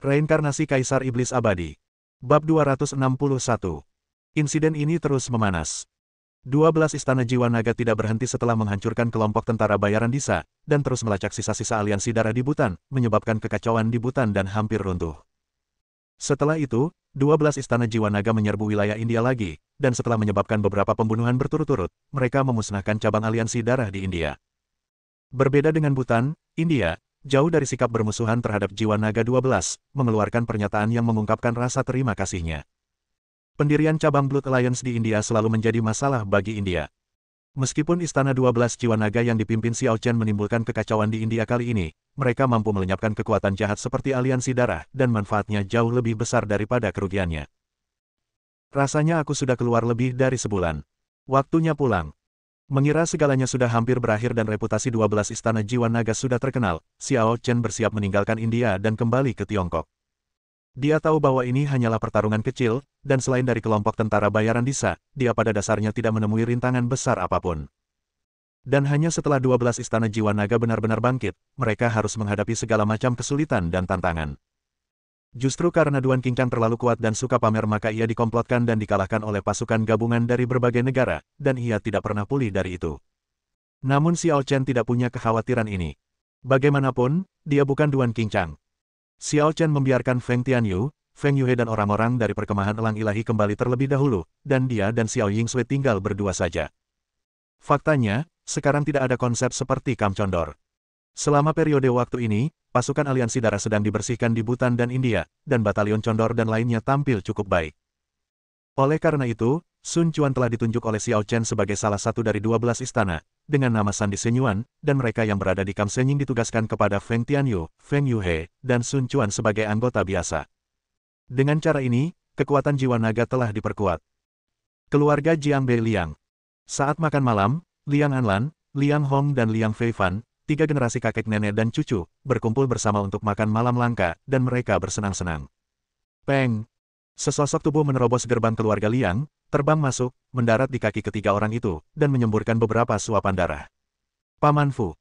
Reinkarnasi Kaisar Iblis Abadi. Bab 261. Insiden ini terus memanas. 12 istana jiwa naga tidak berhenti setelah menghancurkan kelompok tentara bayaran Disa, dan terus melacak sisa-sisa aliansi darah di Butan, menyebabkan kekacauan di Butan dan hampir runtuh. Setelah itu, 12 istana jiwa naga menyerbu wilayah India lagi, dan setelah menyebabkan beberapa pembunuhan berturut-turut, mereka memusnahkan cabang aliansi darah di India. Berbeda dengan Butan, India, jauh dari sikap bermusuhan terhadap jiwa naga 12, mengeluarkan pernyataan yang mengungkapkan rasa terima kasihnya. Pendirian cabang Blood Alliance di India selalu menjadi masalah bagi India. Meskipun istana 12 jiwa naga yang dipimpin Xiao Chen menimbulkan kekacauan di India kali ini, mereka mampu melenyapkan kekuatan jahat seperti aliansi darah, dan manfaatnya jauh lebih besar daripada kerugiannya. Rasanya aku sudah keluar lebih dari sebulan. Waktunya pulang. Mengira segalanya sudah hampir berakhir dan reputasi 12 istana jiwa naga sudah terkenal, Xiao Chen bersiap meninggalkan India dan kembali ke Tiongkok. Dia tahu bahwa ini hanyalah pertarungan kecil, dan selain dari kelompok tentara bayaran Disa, dia pada dasarnya tidak menemui rintangan besar apapun. Dan hanya setelah 12 istana jiwa naga benar-benar bangkit, mereka harus menghadapi segala macam kesulitan dan tantangan. Justru karena Duan Qingchang terlalu kuat dan suka pamer maka ia dikomplotkan dan dikalahkan oleh pasukan gabungan dari berbagai negara, dan ia tidak pernah pulih dari itu. Namun Xiao Chen tidak punya kekhawatiran ini. Bagaimanapun, dia bukan Duan Qingchang. Xiao Chen membiarkan Feng Tianyu, Feng Yuhe dan orang-orang dari perkemahan elang ilahi kembali terlebih dahulu, dan dia dan Xiao Yingsui tinggal berdua saja. Faktanya, sekarang tidak ada konsep seperti Kam Condor. Selama periode waktu ini, pasukan aliansi darah sedang dibersihkan di Butan dan India, dan batalion Condor dan lainnya tampil cukup baik. Oleh karena itu, Sun Quan telah ditunjuk oleh Xiao Chen sebagai salah satu dari 12 istana, dengan nama Sandi Senyuan, dan mereka yang berada di Kam Senying ditugaskan kepada Feng Tianyu, Feng Yuhe, dan Sun Quan sebagai anggota biasa. Dengan cara ini, kekuatan jiwa naga telah diperkuat. Keluarga Jiang Bei Liang. Saat makan malam, Liang Anlan, Liang Hong dan Liang Feifan, 3 generasi kakek nenek dan cucu, berkumpul bersama untuk makan malam langka, dan mereka bersenang-senang. Peng! Sesosok tubuh menerobos gerbang keluarga Liang, terbang masuk, mendarat di kaki ketiga orang itu, dan menyemburkan beberapa suapan darah. Paman Fu.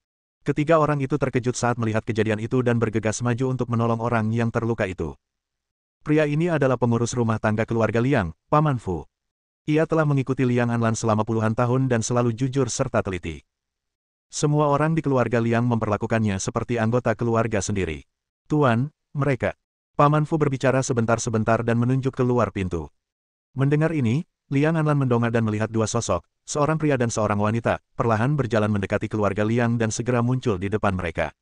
Ketiga orang itu terkejut saat melihat kejadian itu dan bergegas maju untuk menolong orang yang terluka itu. Pria ini adalah pengurus rumah tangga keluarga Liang, Paman Fu. Ia telah mengikuti Liang Anlan selama puluhan tahun dan selalu jujur serta teliti. Semua orang di keluarga Liang memperlakukannya seperti anggota keluarga sendiri. Tuan, mereka. Paman Fu berbicara sebentar-sebentar dan menunjuk keluar pintu. Mendengar ini, Liang Anlan mendongak dan melihat dua sosok, seorang pria dan seorang wanita, perlahan berjalan mendekati keluarga Liang dan segera muncul di depan mereka.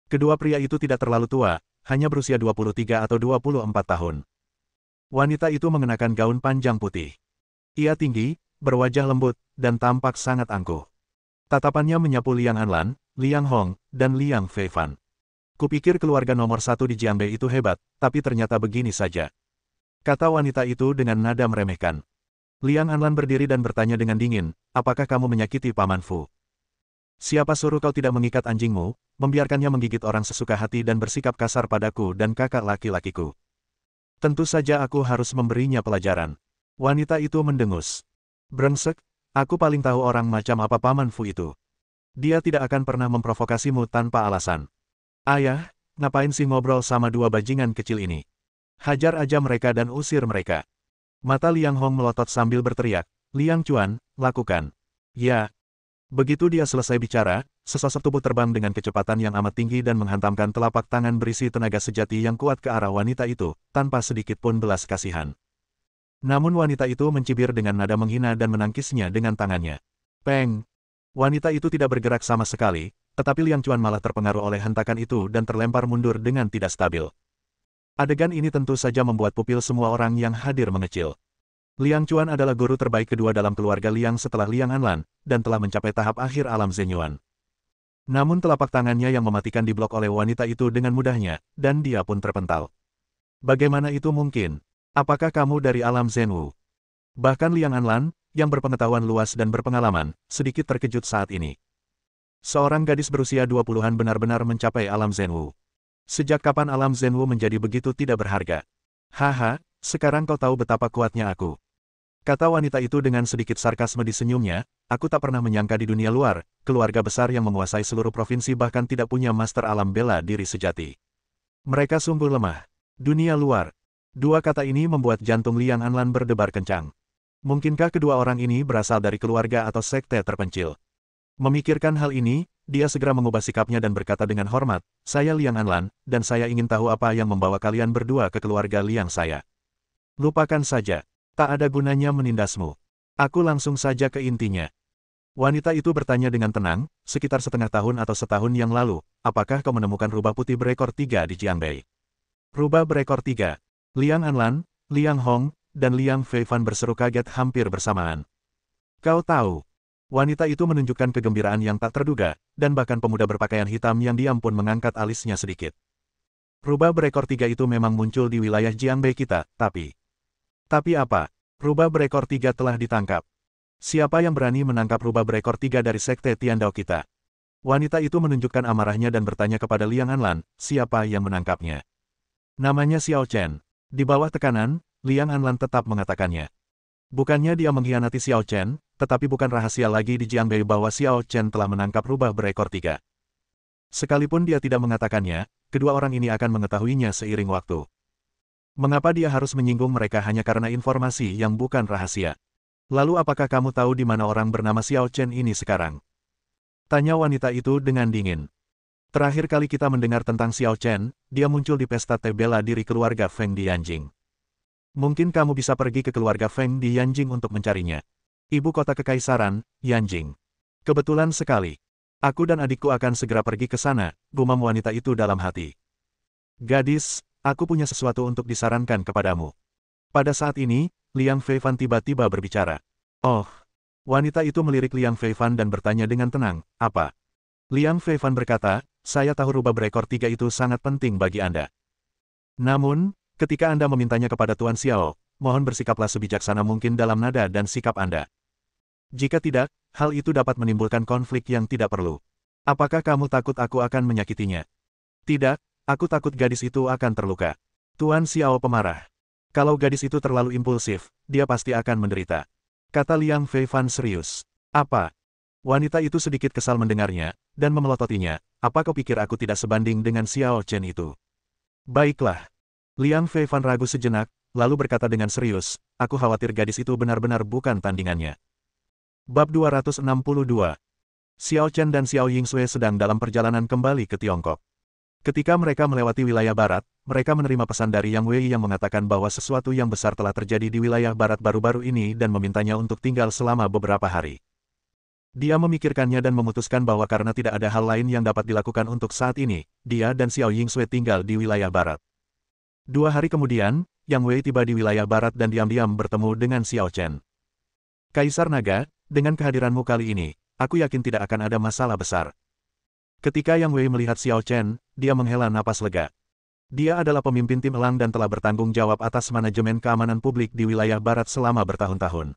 Kedua pria itu tidak terlalu tua, hanya berusia 23 atau 24 tahun. Wanita itu mengenakan gaun panjang putih. Ia tinggi, berwajah lembut, dan tampak sangat angkuh. Tatapannya menyapu Liang Anlan, Liang Hong, dan Liang Feifan. Kupikir keluarga nomor 1 di Jiangbei itu hebat, tapi ternyata begini saja. Kata wanita itu dengan nada meremehkan. Liang Anlan berdiri dan bertanya dengan dingin, apakah kamu menyakiti Paman Fu? Siapa suruh kau tidak mengikat anjingmu, membiarkannya menggigit orang sesuka hati dan bersikap kasar padaku dan kakak laki-lakiku? Tentu saja aku harus memberinya pelajaran. Wanita itu mendengus. Brengsek. Aku paling tahu orang macam apa Paman Fu itu. Dia tidak akan pernah memprovokasimu tanpa alasan. Ayah, ngapain sih ngobrol sama dua bajingan kecil ini? Hajar aja mereka dan usir mereka. Mata Liang Hong melotot sambil berteriak, Liang Chuan, lakukan. Ya. Begitu dia selesai bicara, sesosok tubuh terbang dengan kecepatan yang amat tinggi dan menghantamkan telapak tangan berisi tenaga sejati yang kuat ke arah wanita itu, tanpa sedikit pun belas kasihan. Namun wanita itu mencibir dengan nada menghina dan menangkisnya dengan tangannya. Peng! Wanita itu tidak bergerak sama sekali, tetapi Liang Chuan malah terpengaruh oleh hentakan itu dan terlempar mundur dengan tidak stabil. Adegan ini tentu saja membuat pupil semua orang yang hadir mengecil. Liang Chuan adalah guru terbaik kedua dalam keluarga Liang setelah Liang Anlan, dan telah mencapai tahap akhir alam Zenyuan. Namun telapak tangannya yang mematikan diblok oleh wanita itu dengan mudahnya, dan dia pun terpental. Bagaimana itu mungkin? Apakah kamu dari alam Zenwu? Bahkan Liang Anlan, yang berpengetahuan luas dan berpengalaman, sedikit terkejut saat ini. Seorang gadis berusia 20-an benar-benar mencapai alam Zenwu. Sejak kapan alam Zenwu menjadi begitu tidak berharga? Haha, sekarang kau tahu betapa kuatnya aku. Kata wanita itu dengan sedikit sarkasme di senyumnya, aku tak pernah menyangka di dunia luar, keluarga besar yang menguasai seluruh provinsi bahkan tidak punya master alam bela diri sejati. Mereka sungguh lemah. Dunia luar. Dua kata ini membuat jantung Liang Anlan berdebar kencang. Mungkinkah kedua orang ini berasal dari keluarga atau sekte terpencil? Memikirkan hal ini, dia segera mengubah sikapnya dan berkata dengan hormat, "Saya Liang Anlan, dan saya ingin tahu apa yang membawa kalian berdua ke keluarga Liang saya." "Lupakan saja. Tak ada gunanya menindasmu. Aku langsung saja ke intinya." Wanita itu bertanya dengan tenang, "Sekitar setengah tahun atau setahun yang lalu, apakah kau menemukan rubah putih berekor 3 di Jiangbei?" "Rubah berekor 3. Liang Anlan, Liang Hong, dan Liang Feifan berseru kaget hampir bersamaan. "Kau tahu?" Wanita itu menunjukkan kegembiraan yang tak terduga, dan bahkan pemuda berpakaian hitam yang diam pun mengangkat alisnya sedikit. "Rubah berekor 3 itu memang muncul di wilayah Jiangbei kita, tapi..." "Tapi apa? Rubah berekor 3 telah ditangkap. Siapa yang berani menangkap rubah berekor 3 dari sekte Tiandao kita?" Wanita itu menunjukkan amarahnya dan bertanya kepada Liang Anlan, siapa yang menangkapnya. "Namanya Xiao Chen." Di bawah tekanan, Liang Anlan tetap mengatakannya. Bukannya dia mengkhianati Xiao Chen, tetapi bukan rahasia lagi di Jiangbei bahwa Xiao Chen telah menangkap rubah berekor 3. Sekalipun dia tidak mengatakannya, kedua orang ini akan mengetahuinya seiring waktu. Mengapa dia harus menyinggung mereka hanya karena informasi yang bukan rahasia? "Lalu apakah kamu tahu di mana orang bernama Xiao Chen ini sekarang?" tanya wanita itu dengan dingin. "Terakhir kali kita mendengar tentang Xiao Chen, dia muncul di pesta teh bela diri keluarga Feng di Yanjing. Mungkin kamu bisa pergi ke keluarga Feng di Yanjing untuk mencarinya. Ibu kota kekaisaran, Yanjing." "Kebetulan sekali. Aku dan adikku akan segera pergi ke sana," gumam wanita itu dalam hati. "Gadis, aku punya sesuatu untuk disarankan kepadamu." Pada saat ini, Liang Feifan tiba-tiba berbicara. "Oh." Wanita itu melirik Liang Feifan dan bertanya dengan tenang, "Apa?" Liang Feifan berkata, "Saya tahu rubah berekor 3 itu sangat penting bagi Anda. Namun, ketika Anda memintanya kepada Tuan Xiao, mohon bersikaplah sebijaksana mungkin dalam nada dan sikap Anda. Jika tidak, hal itu dapat menimbulkan konflik yang tidak perlu. Apakah kamu takut aku akan menyakitinya?" "Tidak, aku takut gadis itu akan terluka." Tuan Xiao pemarah. "Kalau gadis itu terlalu impulsif, dia pasti akan menderita," kata Liang Feifan serius. "Apa?" Wanita itu sedikit kesal mendengarnya, dan memelototinya, "Apa kau pikir aku tidak sebanding dengan Xiao Chen itu?" "Baiklah." Liang Feifan ragu sejenak, lalu berkata dengan serius, "Aku khawatir gadis itu benar-benar bukan tandingannya." Bab 262. Xiao Chen dan Xiao Yingsue sedang dalam perjalanan kembali ke Tiongkok. Ketika mereka melewati wilayah barat, mereka menerima pesan dari Yang Wei yang mengatakan bahwa sesuatu yang besar telah terjadi di wilayah barat baru-baru ini dan memintanya untuk tinggal selama beberapa hari. Dia memikirkannya dan memutuskan bahwa karena tidak ada hal lain yang dapat dilakukan untuk saat ini, dia dan Xiao Yingsue tinggal di wilayah barat. 2 hari kemudian, Yang Wei tiba di wilayah barat dan diam-diam bertemu dengan Xiao Chen. "Kaisar Naga, dengan kehadiranmu kali ini, aku yakin tidak akan ada masalah besar." Ketika Yang Wei melihat Xiao Chen, dia menghela napas lega. Dia adalah pemimpin tim elang dan telah bertanggung jawab atas manajemen keamanan publik di wilayah barat selama bertahun-tahun.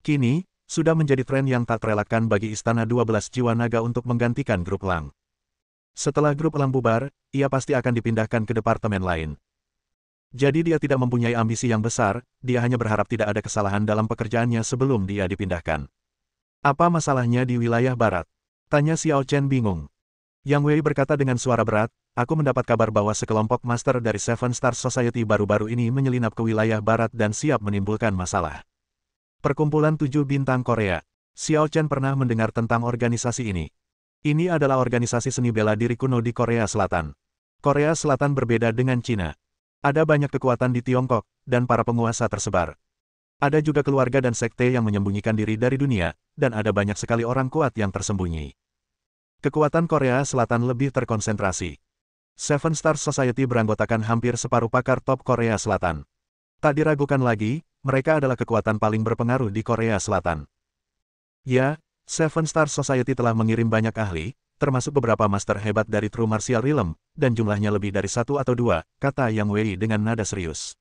Kini, sudah menjadi tren yang tak terelakkan bagi Istana 12 Jiwa Naga untuk menggantikan grup elang. Setelah grup elang bubar, ia pasti akan dipindahkan ke departemen lain. Jadi dia tidak mempunyai ambisi yang besar, dia hanya berharap tidak ada kesalahan dalam pekerjaannya sebelum dia dipindahkan. "Apa masalahnya di wilayah barat?" tanya Xiao Chen bingung. Yang Wei berkata dengan suara berat, "Aku mendapat kabar bahwa sekelompok master dari Seven Stars Society baru-baru ini menyelinap ke wilayah barat dan siap menimbulkan masalah." Perkumpulan 7 Bintang Korea. Xiao Chen pernah mendengar tentang organisasi ini. Ini adalah organisasi seni bela diri kuno di Korea Selatan. Korea Selatan berbeda dengan Cina. Ada banyak kekuatan di Tiongkok, dan para penguasa tersebar. Ada juga keluarga dan sekte yang menyembunyikan diri dari dunia, dan ada banyak sekali orang kuat yang tersembunyi. Kekuatan Korea Selatan lebih terkonsentrasi. Seven Stars Society beranggotakan hampir separuh pakar top Korea Selatan. Tak diragukan lagi, mereka adalah kekuatan paling berpengaruh di Korea Selatan. Ya, Seven Stars Society telah mengirim banyak ahli, termasuk beberapa master hebat dari True Martial Realm, dan jumlahnya lebih dari 1 atau 2, kata Yang Wei dengan nada serius.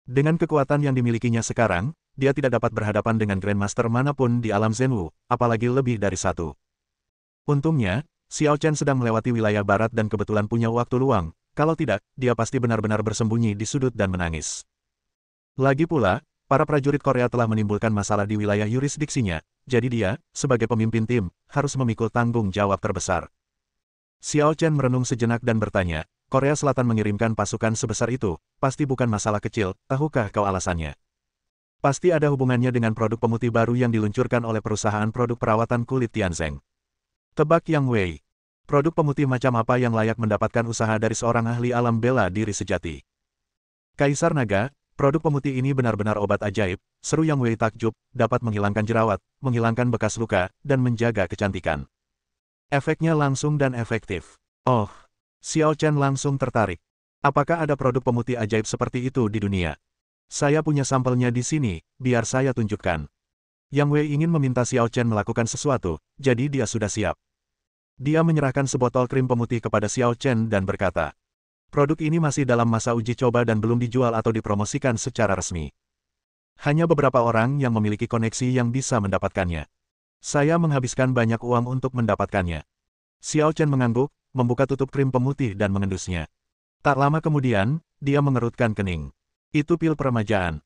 Dengan kekuatan yang dimilikinya sekarang, dia tidak dapat berhadapan dengan Grandmaster manapun di alam Zenwu, apalagi lebih dari 1. Untungnya, Xiao Chen sedang melewati wilayah barat dan kebetulan punya waktu luang, kalau tidak, dia pasti benar-benar bersembunyi di sudut dan menangis. Lagi pula, para prajurit Korea telah menimbulkan masalah di wilayah yurisdiksinya, jadi dia, sebagai pemimpin tim, harus memikul tanggung jawab terbesar. Xiao Chen merenung sejenak dan bertanya, Korea Selatan mengirimkan pasukan sebesar itu, pasti bukan masalah kecil, tahukah kau alasannya? Pasti ada hubungannya dengan produk pemutih baru yang diluncurkan oleh perusahaan produk perawatan kulit Tianzeng. Tebak Yang Wei. Produk pemutih macam apa yang layak mendapatkan usaha dari seorang ahli alam bela diri sejati? Kaisar Naga, produk pemutih ini benar-benar obat ajaib, seru Yang Wei takjub, dapat menghilangkan jerawat, menghilangkan bekas luka, dan menjaga kecantikan. Efeknya langsung dan efektif. Oh, Xiao Chen langsung tertarik. Apakah ada produk pemutih ajaib seperti itu di dunia? Saya punya sampelnya di sini, biar saya tunjukkan. Yang Wei ingin meminta Xiao Chen melakukan sesuatu, jadi dia sudah siap. Dia menyerahkan sebotol krim pemutih kepada Xiao Chen dan berkata, produk ini masih dalam masa uji coba dan belum dijual atau dipromosikan secara resmi. Hanya beberapa orang yang memiliki koneksi yang bisa mendapatkannya. Saya menghabiskan banyak uang untuk mendapatkannya. Xiao Chen mengangguk, membuka tutup krim pemutih dan mengendusnya. Tak lama kemudian, dia mengerutkan kening. Itu pil peremajaan.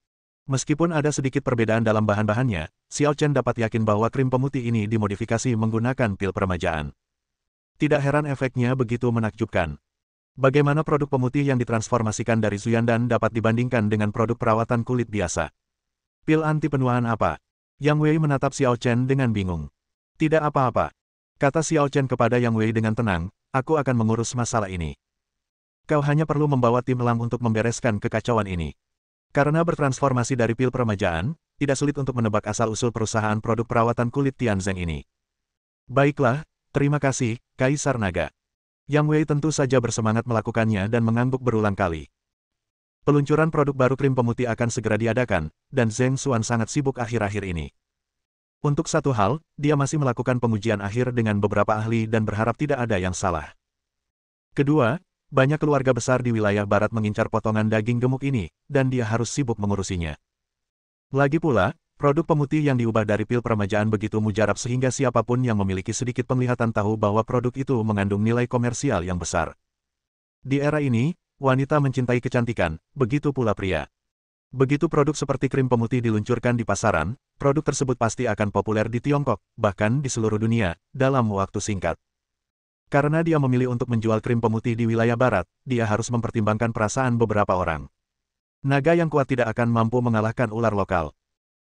Meskipun ada sedikit perbedaan dalam bahan-bahannya, Xiao Chen dapat yakin bahwa krim pemutih ini dimodifikasi menggunakan pil peremajaan. Tidak heran efeknya begitu menakjubkan. Bagaimana produk pemutih yang ditransformasikan dari Zuyandan dapat dibandingkan dengan produk perawatan kulit biasa? Pil anti penuaan apa? Yang Wei menatap Xiao Chen dengan bingung. Tidak apa-apa. Kata Xiao Chen kepada Yang Wei dengan tenang, aku akan mengurus masalah ini. Kau hanya perlu membawa tim elang untuk membereskan kekacauan ini. Karena bertransformasi dari pil peremajaan, tidak sulit untuk menebak asal-usul perusahaan produk perawatan kulit Tianzeng ini. Baiklah, terima kasih, Kaisar Naga. Yang Wei tentu saja bersemangat melakukannya dan mengangguk berulang kali. Peluncuran produk baru krim pemutih akan segera diadakan, dan Zheng Xuan sangat sibuk akhir-akhir ini. Untuk satu hal, dia masih melakukan pengujian akhir dengan beberapa ahli dan berharap tidak ada yang salah. Kedua, banyak keluarga besar di wilayah barat mengincar potongan daging gemuk ini, dan dia harus sibuk mengurusinya. Lagi pula, produk pemutih yang diubah dari pil peremajaan begitu mujarab sehingga siapapun yang memiliki sedikit penglihatan tahu bahwa produk itu mengandung nilai komersial yang besar. Di era ini, wanita mencintai kecantikan, begitu pula pria. Begitu produk seperti krim pemutih diluncurkan di pasaran, produk tersebut pasti akan populer di Tiongkok, bahkan di seluruh dunia, dalam waktu singkat. Karena dia memilih untuk menjual krim pemutih di wilayah barat, dia harus mempertimbangkan perasaan beberapa orang. Naga yang kuat tidak akan mampu mengalahkan ular lokal.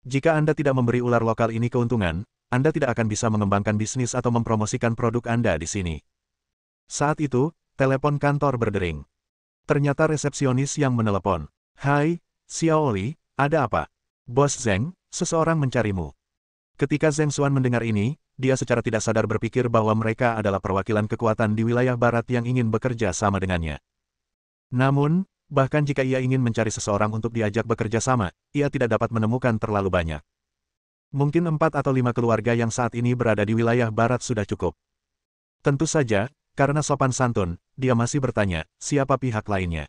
Jika Anda tidak memberi ular lokal ini keuntungan, Anda tidak akan bisa mengembangkan bisnis atau mempromosikan produk Anda di sini. Saat itu, telepon kantor berdering. Ternyata resepsionis yang menelepon. Hai, Xiao Li, ada apa? Bos Zheng, seseorang mencarimu. Ketika Zheng Xuan mendengar ini, dia secara tidak sadar berpikir bahwa mereka adalah perwakilan kekuatan di wilayah barat yang ingin bekerja sama dengannya. Namun, bahkan jika ia ingin mencari seseorang untuk diajak bekerja sama, ia tidak dapat menemukan terlalu banyak. Mungkin 4 atau 5 keluarga yang saat ini berada di wilayah barat sudah cukup. Tentu saja, karena sopan santun, dia masih bertanya, siapa pihak lainnya?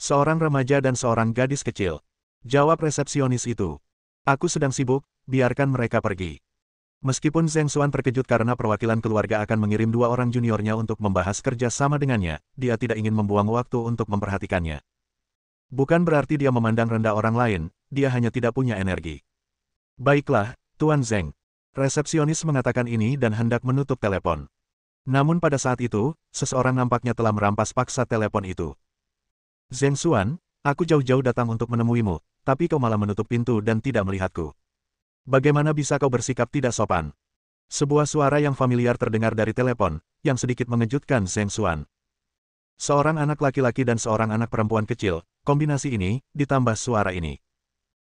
Seorang remaja dan seorang gadis kecil. Jawab resepsionis itu. Aku sedang sibuk, biarkan mereka pergi. Meskipun Zheng Xuan terkejut karena perwakilan keluarga akan mengirim 2 orang juniornya untuk membahas kerja sama dengannya, dia tidak ingin membuang waktu untuk memperhatikannya. Bukan berarti dia memandang rendah orang lain, dia hanya tidak punya energi. Baiklah, Tuan Zheng. Resepsionis mengatakan ini dan hendak menutup telepon. Namun pada saat itu, seseorang nampaknya telah merampas paksa telepon itu. Zheng Xuan, aku jauh-jauh datang untuk menemuimu, tapi kau malah menutup pintu dan tidak melihatku. Bagaimana bisa kau bersikap tidak sopan? Sebuah suara yang familiar terdengar dari telepon, yang sedikit mengejutkan Zheng Xuan. Seorang anak laki-laki dan seorang anak perempuan kecil, kombinasi ini, ditambah suara ini.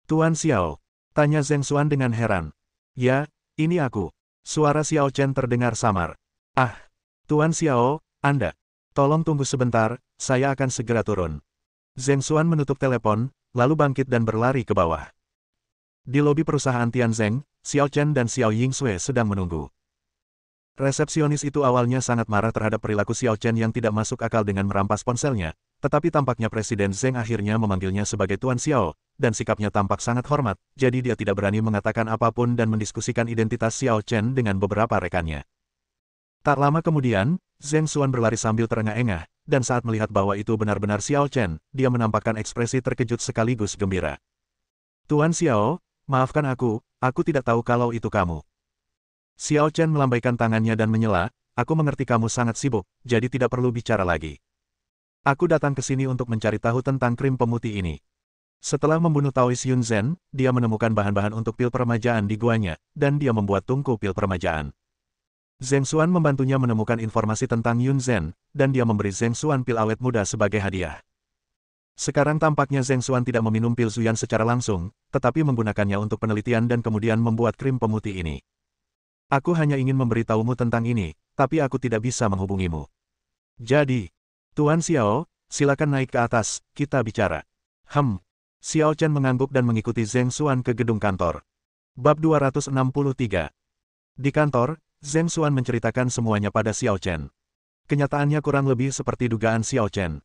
Tuan Xiao, tanya Zheng Xuan dengan heran. Ya, ini aku. Suara Xiao Chen terdengar samar. Ah, Tuan Xiao, Anda. Tolong tunggu sebentar, saya akan segera turun. Zheng Xuan menutup telepon, lalu bangkit dan berlari ke bawah. Di lobi perusahaan Tianzeng, Xiao Chen dan Xiao Yingsui sedang menunggu. Resepsionis itu awalnya sangat marah terhadap perilaku Xiao Chen yang tidak masuk akal dengan merampas ponselnya, tetapi tampaknya Presiden Zheng akhirnya memanggilnya sebagai Tuan Xiao, dan sikapnya tampak sangat hormat, jadi dia tidak berani mengatakan apapun dan mendiskusikan identitas Xiao Chen dengan beberapa rekannya. Tak lama kemudian, Zheng Xuan berlari sambil terengah-engah, dan saat melihat bahwa itu benar-benar Xiao Chen, dia menampakkan ekspresi terkejut sekaligus gembira. Tuan Xiao, maafkan aku tidak tahu kalau itu kamu. Xiao Chen melambaikan tangannya dan menyela, aku mengerti kamu sangat sibuk, jadi tidak perlu bicara lagi. Aku datang ke sini untuk mencari tahu tentang krim pemutih ini. Setelah membunuh Taois Yunzhen, dia menemukan bahan-bahan untuk pil peremajaan di guanya, dan dia membuat tungku pil peremajaan. Zheng Xuan membantunya menemukan informasi tentang Yunzhen, dan dia memberi Zheng Xuan pil awet muda sebagai hadiah. Sekarang tampaknya Zheng Xuan tidak meminum pil Zuyan secara langsung, tetapi menggunakannya untuk penelitian dan kemudian membuat krim pemutih ini. Aku hanya ingin memberitahumu tentang ini, tapi aku tidak bisa menghubungimu. Jadi, Tuan Xiao, silakan naik ke atas, kita bicara. Xiao Chen mengangguk dan mengikuti Zheng Xuan ke gedung kantor. Bab 263. Di kantor, Zheng Xuan menceritakan semuanya pada Xiao Chen. Kenyataannya kurang lebih seperti dugaan Xiao Chen.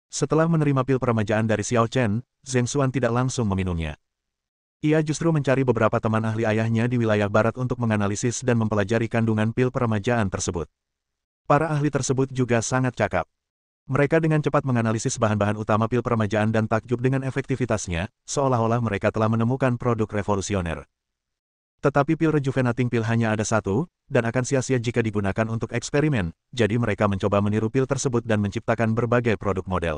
Setelah menerima pil peremajaan dari Xiao Chen, Zheng Xuan tidak langsung meminumnya. Ia justru mencari beberapa teman ahli ayahnya di wilayah barat untuk menganalisis dan mempelajari kandungan pil peremajaan tersebut. Para ahli tersebut juga sangat cakap. Mereka dengan cepat menganalisis bahan-bahan utama pil peremajaan dan takjub dengan efektivitasnya, seolah-olah mereka telah menemukan produk revolusioner. Tetapi pil rejuvenating pil hanya ada satu, dan akan sia-sia jika digunakan untuk eksperimen, jadi mereka mencoba meniru pil tersebut dan menciptakan berbagai produk model.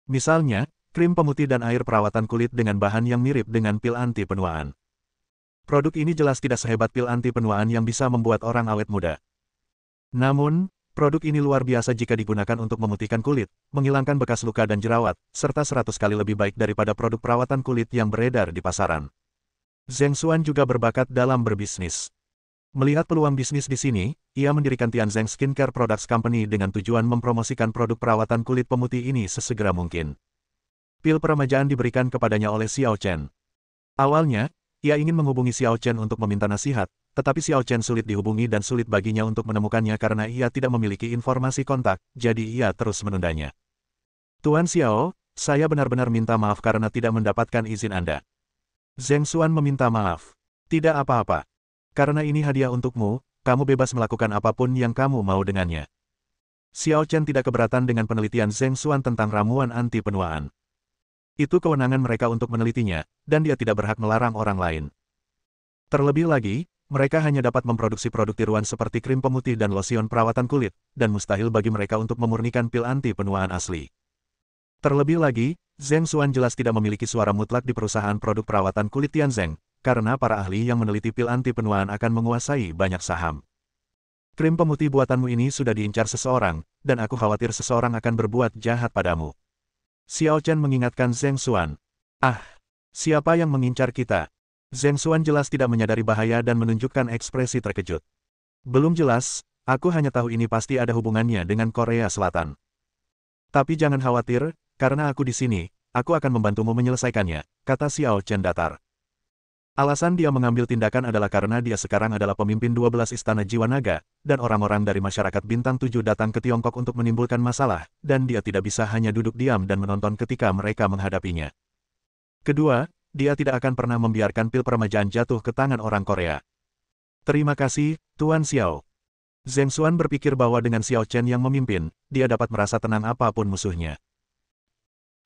Misalnya, krim pemutih dan air perawatan kulit dengan bahan yang mirip dengan pil anti penuaan. Produk ini jelas tidak sehebat pil anti penuaan yang bisa membuat orang awet muda. Namun, produk ini luar biasa jika digunakan untuk memutihkan kulit, menghilangkan bekas luka dan jerawat, serta 100 kali lebih baik daripada produk perawatan kulit yang beredar di pasaran. Zheng Xuan juga berbakat dalam berbisnis. Melihat peluang bisnis di sini, ia mendirikan Tianzeng Skincare Products Company dengan tujuan mempromosikan produk perawatan kulit pemutih ini sesegera mungkin. Pil peremajaan diberikan kepadanya oleh Xiao Chen. Awalnya, ia ingin menghubungi Xiao Chen untuk meminta nasihat, tetapi Xiao Chen sulit dihubungi dan sulit baginya untuk menemukannya karena ia tidak memiliki informasi kontak, jadi ia terus menundanya. Tuan Xiao, saya benar-benar minta maaf karena tidak mendapatkan izin Anda. Zheng Xuan meminta maaf. Tidak apa-apa. Karena ini hadiah untukmu, kamu bebas melakukan apapun yang kamu mau dengannya. Xiao Chen tidak keberatan dengan penelitian Zheng Xuan tentang ramuan anti penuaan. Itu kewenangan mereka untuk menelitinya, dan dia tidak berhak melarang orang lain. Terlebih lagi, mereka hanya dapat memproduksi produk tiruan seperti krim pemutih dan lotion perawatan kulit, dan mustahil bagi mereka untuk memurnikan pil anti penuaan asli. Terlebih lagi, Zheng Xuan jelas tidak memiliki suara mutlak di perusahaan produk perawatan kulit Tianzeng, karena para ahli yang meneliti pil anti penuaan akan menguasai banyak saham. Krim pemutih buatanmu ini sudah diincar seseorang, dan aku khawatir seseorang akan berbuat jahat padamu. Xiao Chen mengingatkan Zheng Xuan. Siapa yang mengincar kita? Zheng Xuan jelas tidak menyadari bahaya dan menunjukkan ekspresi terkejut. Belum jelas, aku hanya tahu ini pasti ada hubungannya dengan Korea Selatan. Tapi jangan khawatir, karena aku di sini, aku akan membantumu menyelesaikannya, kata Xiao Chen datar. Alasan dia mengambil tindakan adalah karena dia sekarang adalah pemimpin 12 istana jiwa naga, dan orang-orang dari masyarakat bintang 7 datang ke Tiongkok untuk menimbulkan masalah, dan dia tidak bisa hanya duduk diam dan menonton ketika mereka menghadapinya. Kedua, dia tidak akan pernah membiarkan pil peremajaan jatuh ke tangan orang Korea. Terima kasih, Tuan Xiao. Zheng Xuan berpikir bahwa dengan Xiao Chen yang memimpin, dia dapat merasa tenang apapun musuhnya.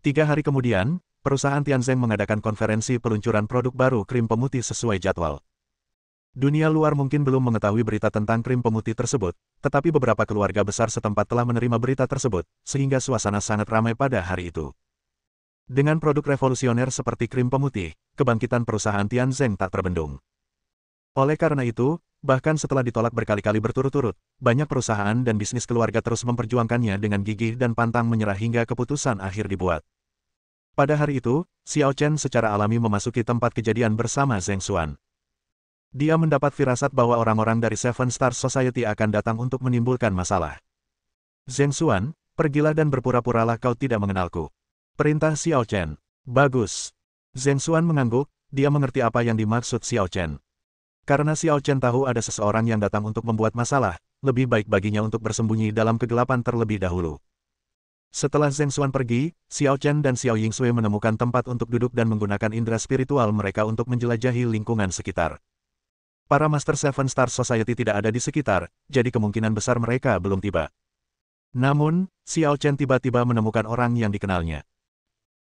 3 hari kemudian, perusahaan Tianzeng mengadakan konferensi peluncuran produk baru krim pemutih sesuai jadwal. Dunia luar mungkin belum mengetahui berita tentang krim pemutih tersebut, tetapi beberapa keluarga besar setempat telah menerima berita tersebut, sehingga suasana sangat ramai pada hari itu. Dengan produk revolusioner seperti krim pemutih, kebangkitan perusahaan Tianzeng tak terbendung. Oleh karena itu, bahkan setelah ditolak berkali-kali berturut-turut, banyak perusahaan dan bisnis keluarga terus memperjuangkannya dengan gigih dan pantang menyerah hingga keputusan akhir dibuat. Pada hari itu, Xiao Chen secara alami memasuki tempat kejadian bersama Zheng Xuan. Dia mendapat firasat bahwa orang-orang dari Seven Stars Society akan datang untuk menimbulkan masalah. Zheng Xuan, pergilah dan berpura-puralah kau tidak mengenalku. Perintah Xiao Chen. Bagus. Zheng Xuan mengangguk, dia mengerti apa yang dimaksud Xiao Chen. Karena Xiao Chen tahu ada seseorang yang datang untuk membuat masalah, lebih baik baginya untuk bersembunyi dalam kegelapan terlebih dahulu. Setelah Zheng Xuan pergi, Xiao Chen dan Xiao Yingsui menemukan tempat untuk duduk dan menggunakan indera spiritual mereka untuk menjelajahi lingkungan sekitar. Para Master Seven Stars Society tidak ada di sekitar, jadi kemungkinan besar mereka belum tiba. Namun, Xiao Chen tiba-tiba menemukan orang yang dikenalnya.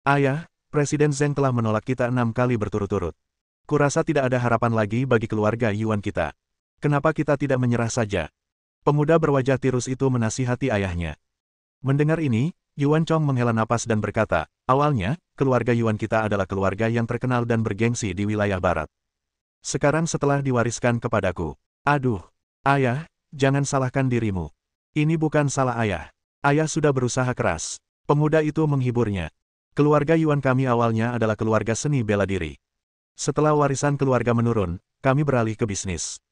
Ayah, Presiden Zheng telah menolak kita 6 kali berturut-turut. Kurasa tidak ada harapan lagi bagi keluarga Yuan kita. Kenapa kita tidak menyerah saja? Pemuda berwajah tirus itu menasihati ayahnya. Mendengar ini, Yuan Chong menghela napas dan berkata, awalnya, keluarga Yuan kita adalah keluarga yang terkenal dan bergengsi di wilayah barat. Sekarang setelah diwariskan kepadaku. Aduh, ayah, jangan salahkan dirimu. Ini bukan salah ayah. Ayah sudah berusaha keras. Pemuda itu menghiburnya. Keluarga Yuan kami awalnya adalah keluarga seni bela diri. Setelah warisan keluarga menurun, kami beralih ke bisnis.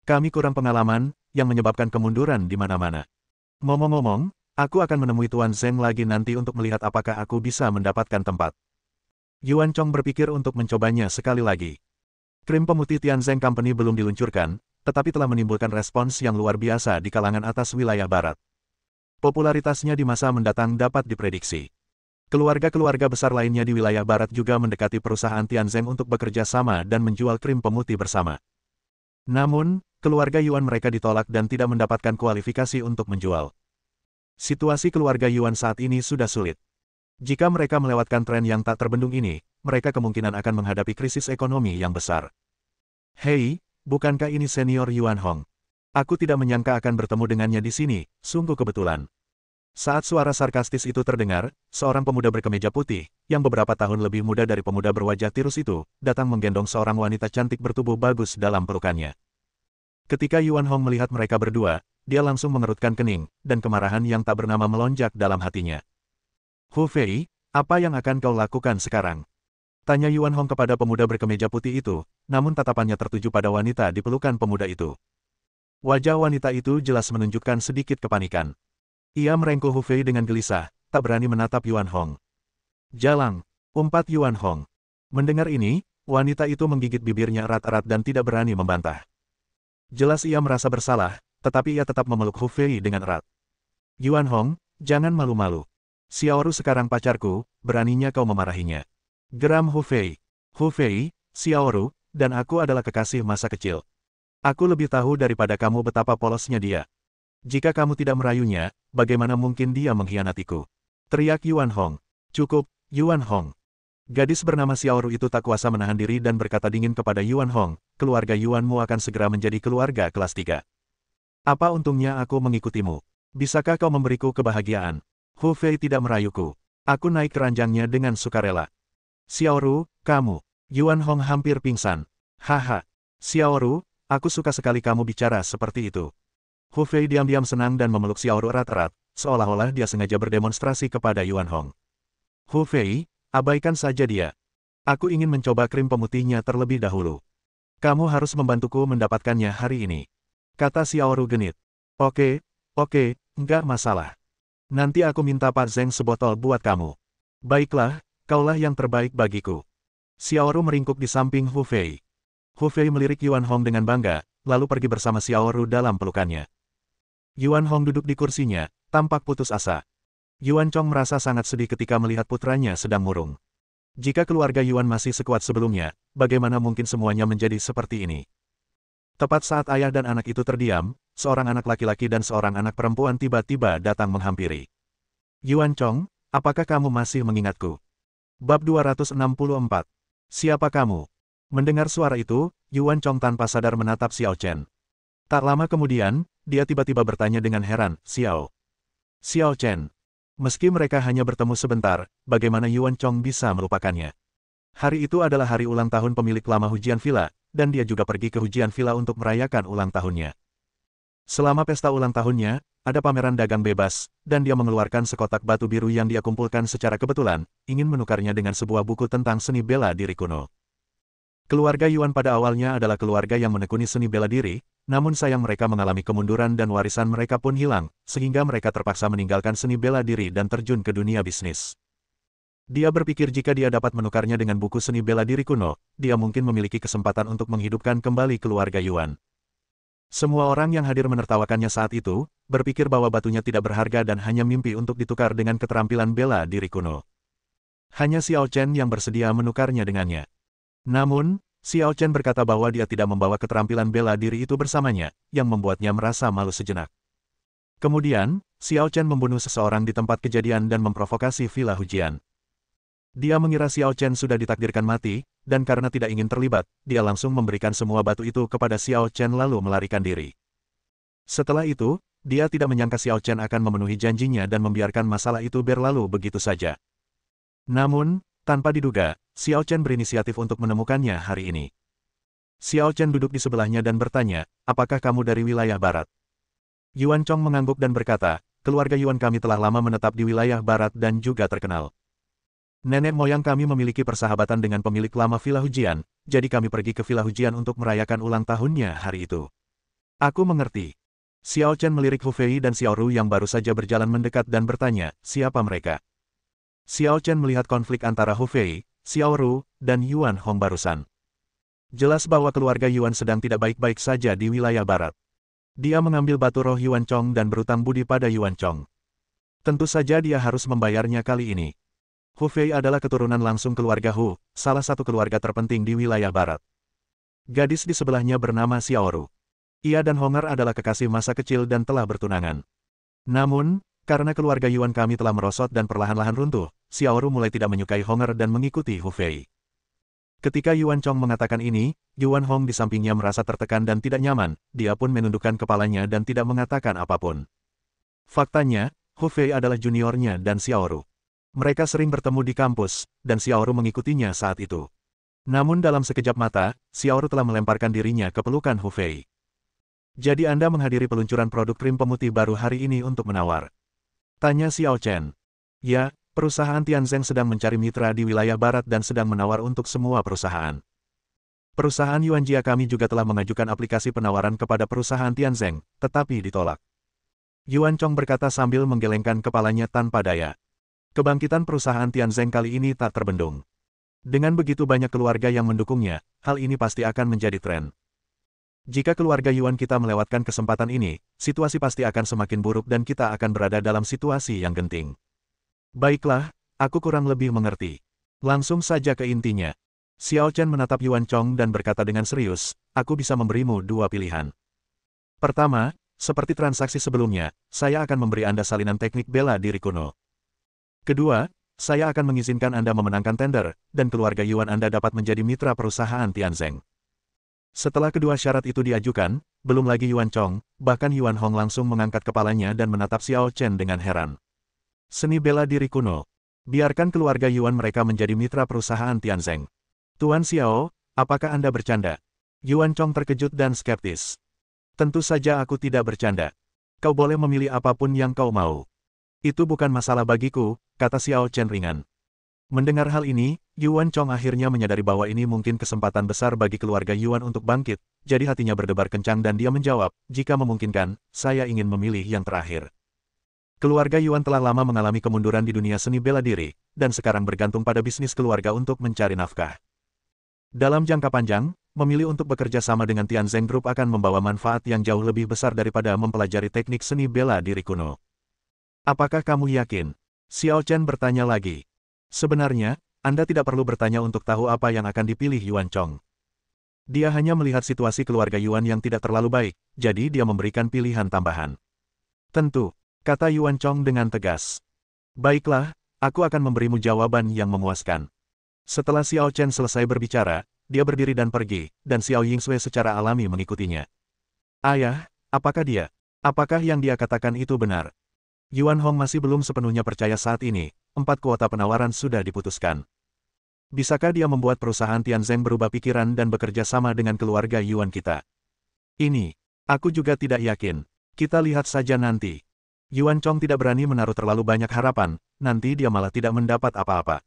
Kami kurang pengalaman, yang menyebabkan kemunduran di mana-mana. Ngomong-ngomong, aku akan menemui Tuan Zeng lagi nanti untuk melihat apakah aku bisa mendapatkan tempat. Yuan Chong berpikir untuk mencobanya sekali lagi. Krim pemutih Tianzeng Company belum diluncurkan, tetapi telah menimbulkan respons yang luar biasa di kalangan atas wilayah barat. Popularitasnya di masa mendatang dapat diprediksi. Keluarga-keluarga besar lainnya di wilayah barat juga mendekati perusahaan Tianzeng untuk bekerja sama dan menjual krim pemutih bersama. Namun, keluarga Yuan mereka ditolak dan tidak mendapatkan kualifikasi untuk menjual. Situasi keluarga Yuan saat ini sudah sulit. Jika mereka melewatkan tren yang tak terbendung ini, mereka kemungkinan akan menghadapi krisis ekonomi yang besar. Hei, bukankah ini senior Yuan Hong? Aku tidak menyangka akan bertemu dengannya di sini, sungguh kebetulan. Saat suara sarkastis itu terdengar, seorang pemuda berkemeja putih, yang beberapa tahun lebih muda dari pemuda berwajah tirus itu, datang menggendong seorang wanita cantik bertubuh bagus dalam pelukannya. Ketika Yuan Hong melihat mereka berdua, dia langsung mengerutkan kening, dan kemarahan yang tak bernama melonjak dalam hatinya. Hu Fei, apa yang akan kau lakukan sekarang? Tanya Yuan Hong kepada pemuda berkemeja putih itu, namun tatapannya tertuju pada wanita di pelukan pemuda itu. Wajah wanita itu jelas menunjukkan sedikit kepanikan. Ia merengkuh Hu Fei dengan gelisah, tak berani menatap Yuan Hong. Jalang, umpat Yuan Hong. Mendengar ini, wanita itu menggigit bibirnya erat-erat dan tidak berani membantah. Jelas ia merasa bersalah, tetapi ia tetap memeluk Hu Fei dengan erat. Yuan Hong, jangan malu-malu. Xiaoru sekarang pacarku, beraninya kau memarahinya. Geram Hu Fei. Hu Fei, Xiaoru, dan aku adalah kekasih masa kecil. Aku lebih tahu daripada kamu betapa polosnya dia. Jika kamu tidak merayunya, bagaimana mungkin dia mengkhianatiku? Teriak Yuan Hong. Cukup, Yuan Hong. Gadis bernama Xiaoru itu tak kuasa menahan diri dan berkata dingin kepada Yuan Hong, keluarga Yuanmu akan segera menjadi keluarga kelas 3. Apa untungnya aku mengikutimu? Bisakah kau memberiku kebahagiaan? Hu Fei tidak merayuku. Aku naik keranjangnya dengan sukarela. Xiaoru, kamu. Yuan Hong hampir pingsan. Haha. Xiaoru, aku suka sekali kamu bicara seperti itu. Hu Fei diam-diam senang dan memeluk Xiaoru erat-erat, seolah-olah dia sengaja berdemonstrasi kepada Yuan Hong. Hu Fei, abaikan saja dia. Aku ingin mencoba krim pemutihnya terlebih dahulu. Kamu harus membantuku mendapatkannya hari ini. Kata Xiaoru genit. Oke, enggak masalah. Nanti aku minta Pak Zeng sebotol buat kamu. Baiklah, kaulah yang terbaik bagiku. Xiaoru meringkuk di samping Hu Fei. Hu Fei melirik Yuan Hong dengan bangga, lalu pergi bersama Xiaoru dalam pelukannya. Yuan Hong duduk di kursinya, tampak putus asa. Yuan Chong merasa sangat sedih ketika melihat putranya sedang murung. Jika keluarga Yuan masih sekuat sebelumnya, bagaimana mungkin semuanya menjadi seperti ini? Tepat saat ayah dan anak itu terdiam, seorang anak laki-laki dan seorang anak perempuan tiba-tiba datang menghampiri. Yuan Chong, apakah kamu masih mengingatku? Bab 264. Siapa kamu? Mendengar suara itu, Yuan Chong tanpa sadar menatap Xiao Chen. Tak lama kemudian, dia tiba-tiba bertanya dengan heran, Xiao Chen. Meski mereka hanya bertemu sebentar, bagaimana Yuan Chong bisa melupakannya? Hari itu adalah hari ulang tahun pemilik lama Hujian Villa, dan dia juga pergi ke Hujian Villa untuk merayakan ulang tahunnya. Selama pesta ulang tahunnya, ada pameran dagang bebas, dan dia mengeluarkan sekotak batu biru yang dia kumpulkan secara kebetulan, ingin menukarnya dengan sebuah buku tentang seni bela diri kuno. Keluarga Yuan pada awalnya adalah keluarga yang menekuni seni bela diri, namun sayang mereka mengalami kemunduran dan warisan mereka pun hilang, sehingga mereka terpaksa meninggalkan seni bela diri dan terjun ke dunia bisnis. Dia berpikir jika dia dapat menukarnya dengan buku seni bela diri kuno, dia mungkin memiliki kesempatan untuk menghidupkan kembali keluarga Yuan. Semua orang yang hadir menertawakannya saat itu, berpikir bahwa batunya tidak berharga dan hanya mimpi untuk ditukar dengan keterampilan bela diri kuno. Hanya Xiao Chen yang bersedia menukarnya dengannya. Namun, Xiao Chen berkata bahwa dia tidak membawa keterampilan bela diri itu bersamanya, yang membuatnya merasa malu sejenak. Kemudian, Xiao Chen membunuh seseorang di tempat kejadian dan memprovokasi Villa Hujian. Dia mengira Xiao Chen sudah ditakdirkan mati, dan karena tidak ingin terlibat, dia langsung memberikan semua batu itu kepada Xiao Chen lalu melarikan diri. Setelah itu, dia tidak menyangka Xiao Chen akan memenuhi janjinya dan membiarkan masalah itu berlalu begitu saja. Namun, tanpa diduga, Xiao Chen berinisiatif untuk menemukannya hari ini. Xiao Chen duduk di sebelahnya dan bertanya, apakah kamu dari wilayah barat? Yuan Chong mengangguk dan berkata, keluarga Yuan kami telah lama menetap di wilayah barat dan juga terkenal. Nenek moyang kami memiliki persahabatan dengan pemilik lama Villa Hujian, jadi kami pergi ke Villa Hujian untuk merayakan ulang tahunnya hari itu. Aku mengerti. Xiao Chen melirik Hu Fei dan Xiao Ru yang baru saja berjalan mendekat dan bertanya, siapa mereka? Xiao Chen melihat konflik antara Hu Fei, Xiao Ru, dan Yuan Hong barusan. Jelas bahwa keluarga Yuan sedang tidak baik-baik saja di wilayah barat. Dia mengambil batu roh Yuan Chong dan berutang budi pada Yuan Chong. Tentu saja dia harus membayarnya kali ini. Hu Fei adalah keturunan langsung keluarga Hu, salah satu keluarga terpenting di wilayah barat. Gadis di sebelahnya bernama Xiao Ru. Ia dan Honger adalah kekasih masa kecil dan telah bertunangan. Namun, karena keluarga Yuan kami telah merosot dan perlahan-lahan runtuh, Xiao Ru mulai tidak menyukai Honger dan mengikuti Hu Fei. Ketika Yuan Chong mengatakan ini, Yuan Hong di sampingnya merasa tertekan dan tidak nyaman, dia pun menundukkan kepalanya dan tidak mengatakan apapun. Faktanya, Hu Fei adalah juniornya dan Xiao Ru. Mereka sering bertemu di kampus, dan Xiao Ru mengikutinya saat itu. Namun dalam sekejap mata, Xiao Ru telah melemparkan dirinya ke pelukan Hu Fei. Jadi Anda menghadiri peluncuran produk krim pemutih baru hari ini untuk menawar? Tanya Xiao Chen. Ya, perusahaan Tianzeng sedang mencari mitra di wilayah barat dan sedang menawar untuk semua perusahaan. Perusahaan Yuanjia kami juga telah mengajukan aplikasi penawaran kepada perusahaan Tianzeng, tetapi ditolak. Yuan Chong berkata sambil menggelengkan kepalanya tanpa daya. Kebangkitan perusahaan Tianzeng kali ini tak terbendung. Dengan begitu banyak keluarga yang mendukungnya, hal ini pasti akan menjadi tren. Jika keluarga Yuan kita melewatkan kesempatan ini, situasi pasti akan semakin buruk dan kita akan berada dalam situasi yang genting. Baiklah, aku kurang lebih mengerti. Langsung saja ke intinya. Xiao Chen menatap Yuan Chong dan berkata dengan serius, aku bisa memberimu dua pilihan. Pertama, seperti transaksi sebelumnya, saya akan memberi Anda salinan teknik bela diri kuno. Kedua, saya akan mengizinkan Anda memenangkan tender, dan keluarga Yuan Anda dapat menjadi mitra perusahaan Tianzeng. Setelah kedua syarat itu diajukan, belum lagi Yuan Chong, bahkan Yuan Hong langsung mengangkat kepalanya dan menatap Xiao Chen dengan heran. Seni bela diri kuno. Biarkan keluarga Yuan mereka menjadi mitra perusahaan Tianzeng. Tuan Xiao, apakah Anda bercanda? Yuan Chong terkejut dan skeptis. Tentu saja aku tidak bercanda. Kau boleh memilih apapun yang kau mau. Itu bukan masalah bagiku, kata Xiao Chen ringan. Mendengar hal ini, Yuan Chong akhirnya menyadari bahwa ini mungkin kesempatan besar bagi keluarga Yuan untuk bangkit, jadi hatinya berdebar kencang dan dia menjawab, jika memungkinkan, saya ingin memilih yang terakhir. Keluarga Yuan telah lama mengalami kemunduran di dunia seni bela diri, dan sekarang bergantung pada bisnis keluarga untuk mencari nafkah. Dalam jangka panjang, memilih untuk bekerja sama dengan Tianzeng Group akan membawa manfaat yang jauh lebih besar daripada mempelajari teknik seni bela diri kuno. Apakah kamu yakin? Xiao Chen bertanya lagi. Sebenarnya, Anda tidak perlu bertanya untuk tahu apa yang akan dipilih Yuan Chong. Dia hanya melihat situasi keluarga Yuan yang tidak terlalu baik, jadi dia memberikan pilihan tambahan. Tentu, kata Yuan Chong dengan tegas. Baiklah, aku akan memberimu jawaban yang memuaskan. Setelah Xiao Chen selesai berbicara, dia berdiri dan pergi, dan Xiao Yingsui secara alami mengikutinya. Ayah, apakah dia? Apakah yang dia katakan itu benar? Yuan Hong masih belum sepenuhnya percaya saat ini, 4 kuota penawaran sudah diputuskan. Bisakah dia membuat perusahaan Tianzeng berubah pikiran dan bekerja sama dengan keluarga Yuan kita? Ini, aku juga tidak yakin. Kita lihat saja nanti. Yuan Chong tidak berani menaruh terlalu banyak harapan, nanti dia malah tidak mendapat apa-apa.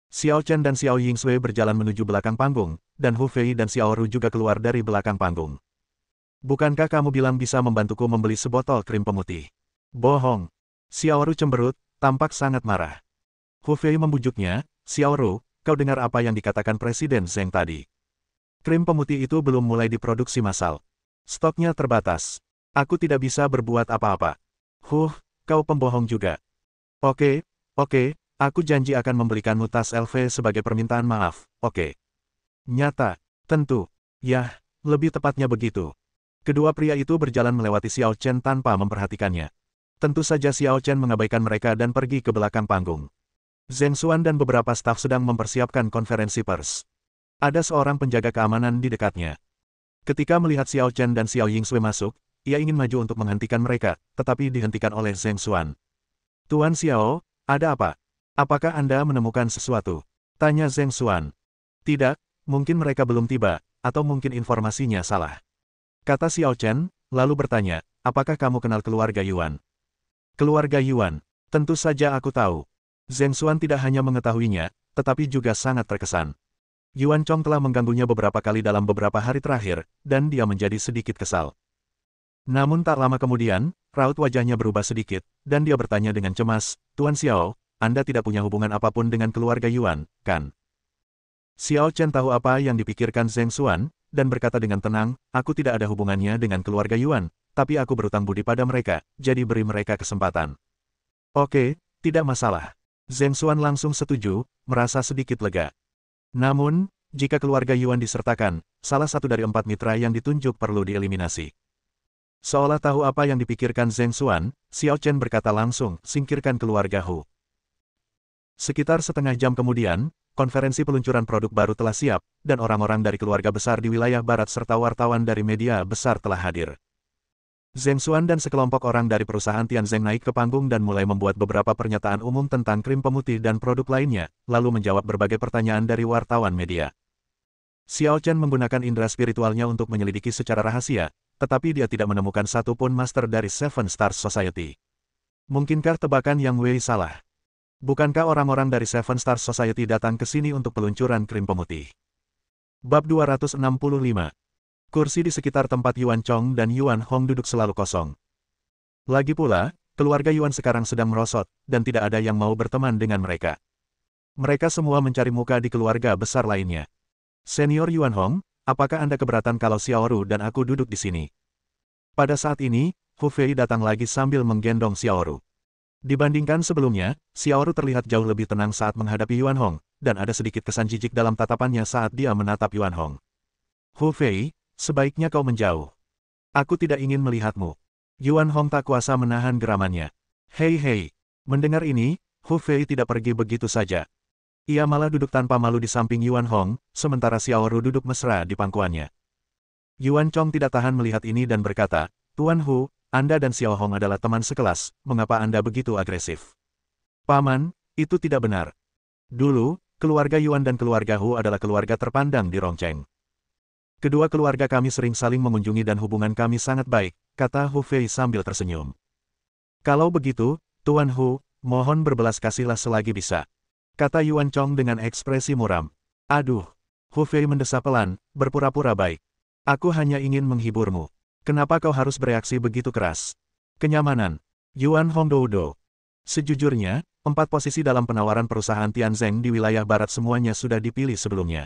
Xiao Chen dan Xiao Yingsui berjalan menuju belakang panggung, dan Hu Fei dan Xiao Ru juga keluar dari belakang panggung. Bukankah kamu bilang bisa membantuku membeli sebotol krim pemutih? Bohong. Xiao Ru cemberut, tampak sangat marah. Hu Fei membujuknya, Xiao Ru, kau dengar apa yang dikatakan Presiden Zheng tadi? Krim pemutih itu belum mulai diproduksi massal. Stoknya terbatas. Aku tidak bisa berbuat apa-apa. Kau pembohong juga. Oke, aku janji akan membelikanmu tas LV sebagai permintaan maaf, oke. Nyata, tentu. Yah, lebih tepatnya begitu. Kedua pria itu berjalan melewati Xiao Chen tanpa memperhatikannya. Tentu saja Xiao Chen mengabaikan mereka dan pergi ke belakang panggung. Zheng Xuan dan beberapa staf sedang mempersiapkan konferensi pers. Ada seorang penjaga keamanan di dekatnya. Ketika melihat Xiao Chen dan Xiao Yingsui masuk, ia ingin maju untuk menghentikan mereka, tetapi dihentikan oleh Zheng Xuan. Tuan Xiao, ada apa? Apakah Anda menemukan sesuatu? Tanya Zheng Xuan. Tidak, mungkin mereka belum tiba, atau mungkin informasinya salah. Kata Xiao Chen, lalu bertanya, apakah kamu kenal keluarga Yuan? Keluarga Yuan, tentu saja aku tahu. Zheng Xuan tidak hanya mengetahuinya, tetapi juga sangat terkesan. Yuan Chong telah mengganggunya beberapa kali dalam beberapa hari terakhir, dan dia menjadi sedikit kesal. Namun tak lama kemudian, raut wajahnya berubah sedikit, dan dia bertanya dengan cemas, Tuan Xiao, Anda tidak punya hubungan apapun dengan keluarga Yuan, kan? Xiao Chen tahu apa yang dipikirkan Zheng Xuan, dan berkata dengan tenang, aku tidak ada hubungannya dengan keluarga Yuan, tapi aku berutang budi pada mereka, jadi beri mereka kesempatan. Oke, tidak masalah. Zheng Xuan langsung setuju, merasa sedikit lega. Namun, jika keluarga Yuan disertakan, salah satu dari 4 mitra yang ditunjuk perlu dieliminasi. Seolah tahu apa yang dipikirkan Zheng Xuan, Xiao Chen berkata langsung, singkirkan keluarga Hu. Sekitar setengah jam kemudian, konferensi peluncuran produk baru telah siap, dan orang-orang dari keluarga besar di wilayah barat serta wartawan dari media besar telah hadir. Zheng Xuan dan sekelompok orang dari perusahaan Tianzeng naik ke panggung dan mulai membuat beberapa pernyataan umum tentang krim pemutih dan produk lainnya, lalu menjawab berbagai pertanyaan dari wartawan media. Xiao Chen menggunakan indera spiritualnya untuk menyelidiki secara rahasia, tetapi dia tidak menemukan satupun master dari Seven Stars Society. Mungkinkah tebakan Yang Wei salah? Bukankah orang-orang dari Seven Stars Society datang ke sini untuk peluncuran krim pemutih? Bab 265. Kursi di sekitar tempat Yuan Chong dan Yuan Hong duduk selalu kosong. Lagi pula, keluarga Yuan sekarang sedang merosot, dan tidak ada yang mau berteman dengan mereka. Mereka semua mencari muka di keluarga besar lainnya. Senior Yuan Hong, apakah Anda keberatan kalau Xiao Ru dan aku duduk di sini? Pada saat ini, Hu Fei datang lagi sambil menggendong Xiao Ru. Dibandingkan sebelumnya, Xiao Ru terlihat jauh lebih tenang saat menghadapi Yuan Hong, dan ada sedikit kesan jijik dalam tatapannya saat dia menatap Yuan Hong. Hu Fei, sebaiknya kau menjauh. Aku tidak ingin melihatmu. Yuan Hong tak kuasa menahan geramannya. Hei. Mendengar ini, Hu Fei tidak pergi begitu saja. Ia malah duduk tanpa malu di samping Yuan Hong, sementara Xiao Ru duduk mesra di pangkuannya. Yuan Chong tidak tahan melihat ini dan berkata, Tuan Hu, Anda dan Xiao Hong adalah teman sekelas, mengapa Anda begitu agresif? Paman, itu tidak benar. Dulu, keluarga Yuan dan keluarga Hu adalah keluarga terpandang di Rongcheng. Kedua keluarga kami sering saling mengunjungi dan hubungan kami sangat baik, kata Hu Fei sambil tersenyum. Kalau begitu, Tuan Hu, mohon berbelas kasihlah selagi bisa. Kata Yuan Chong dengan ekspresi muram. Aduh. Hu Fei mendesah pelan, berpura-pura baik. Aku hanya ingin menghiburmu. Kenapa kau harus bereaksi begitu keras? Kenyamanan. Yuan Hong Doudo. Sejujurnya, 4 posisi dalam penawaran perusahaan Tianzeng di wilayah barat semuanya sudah dipilih sebelumnya.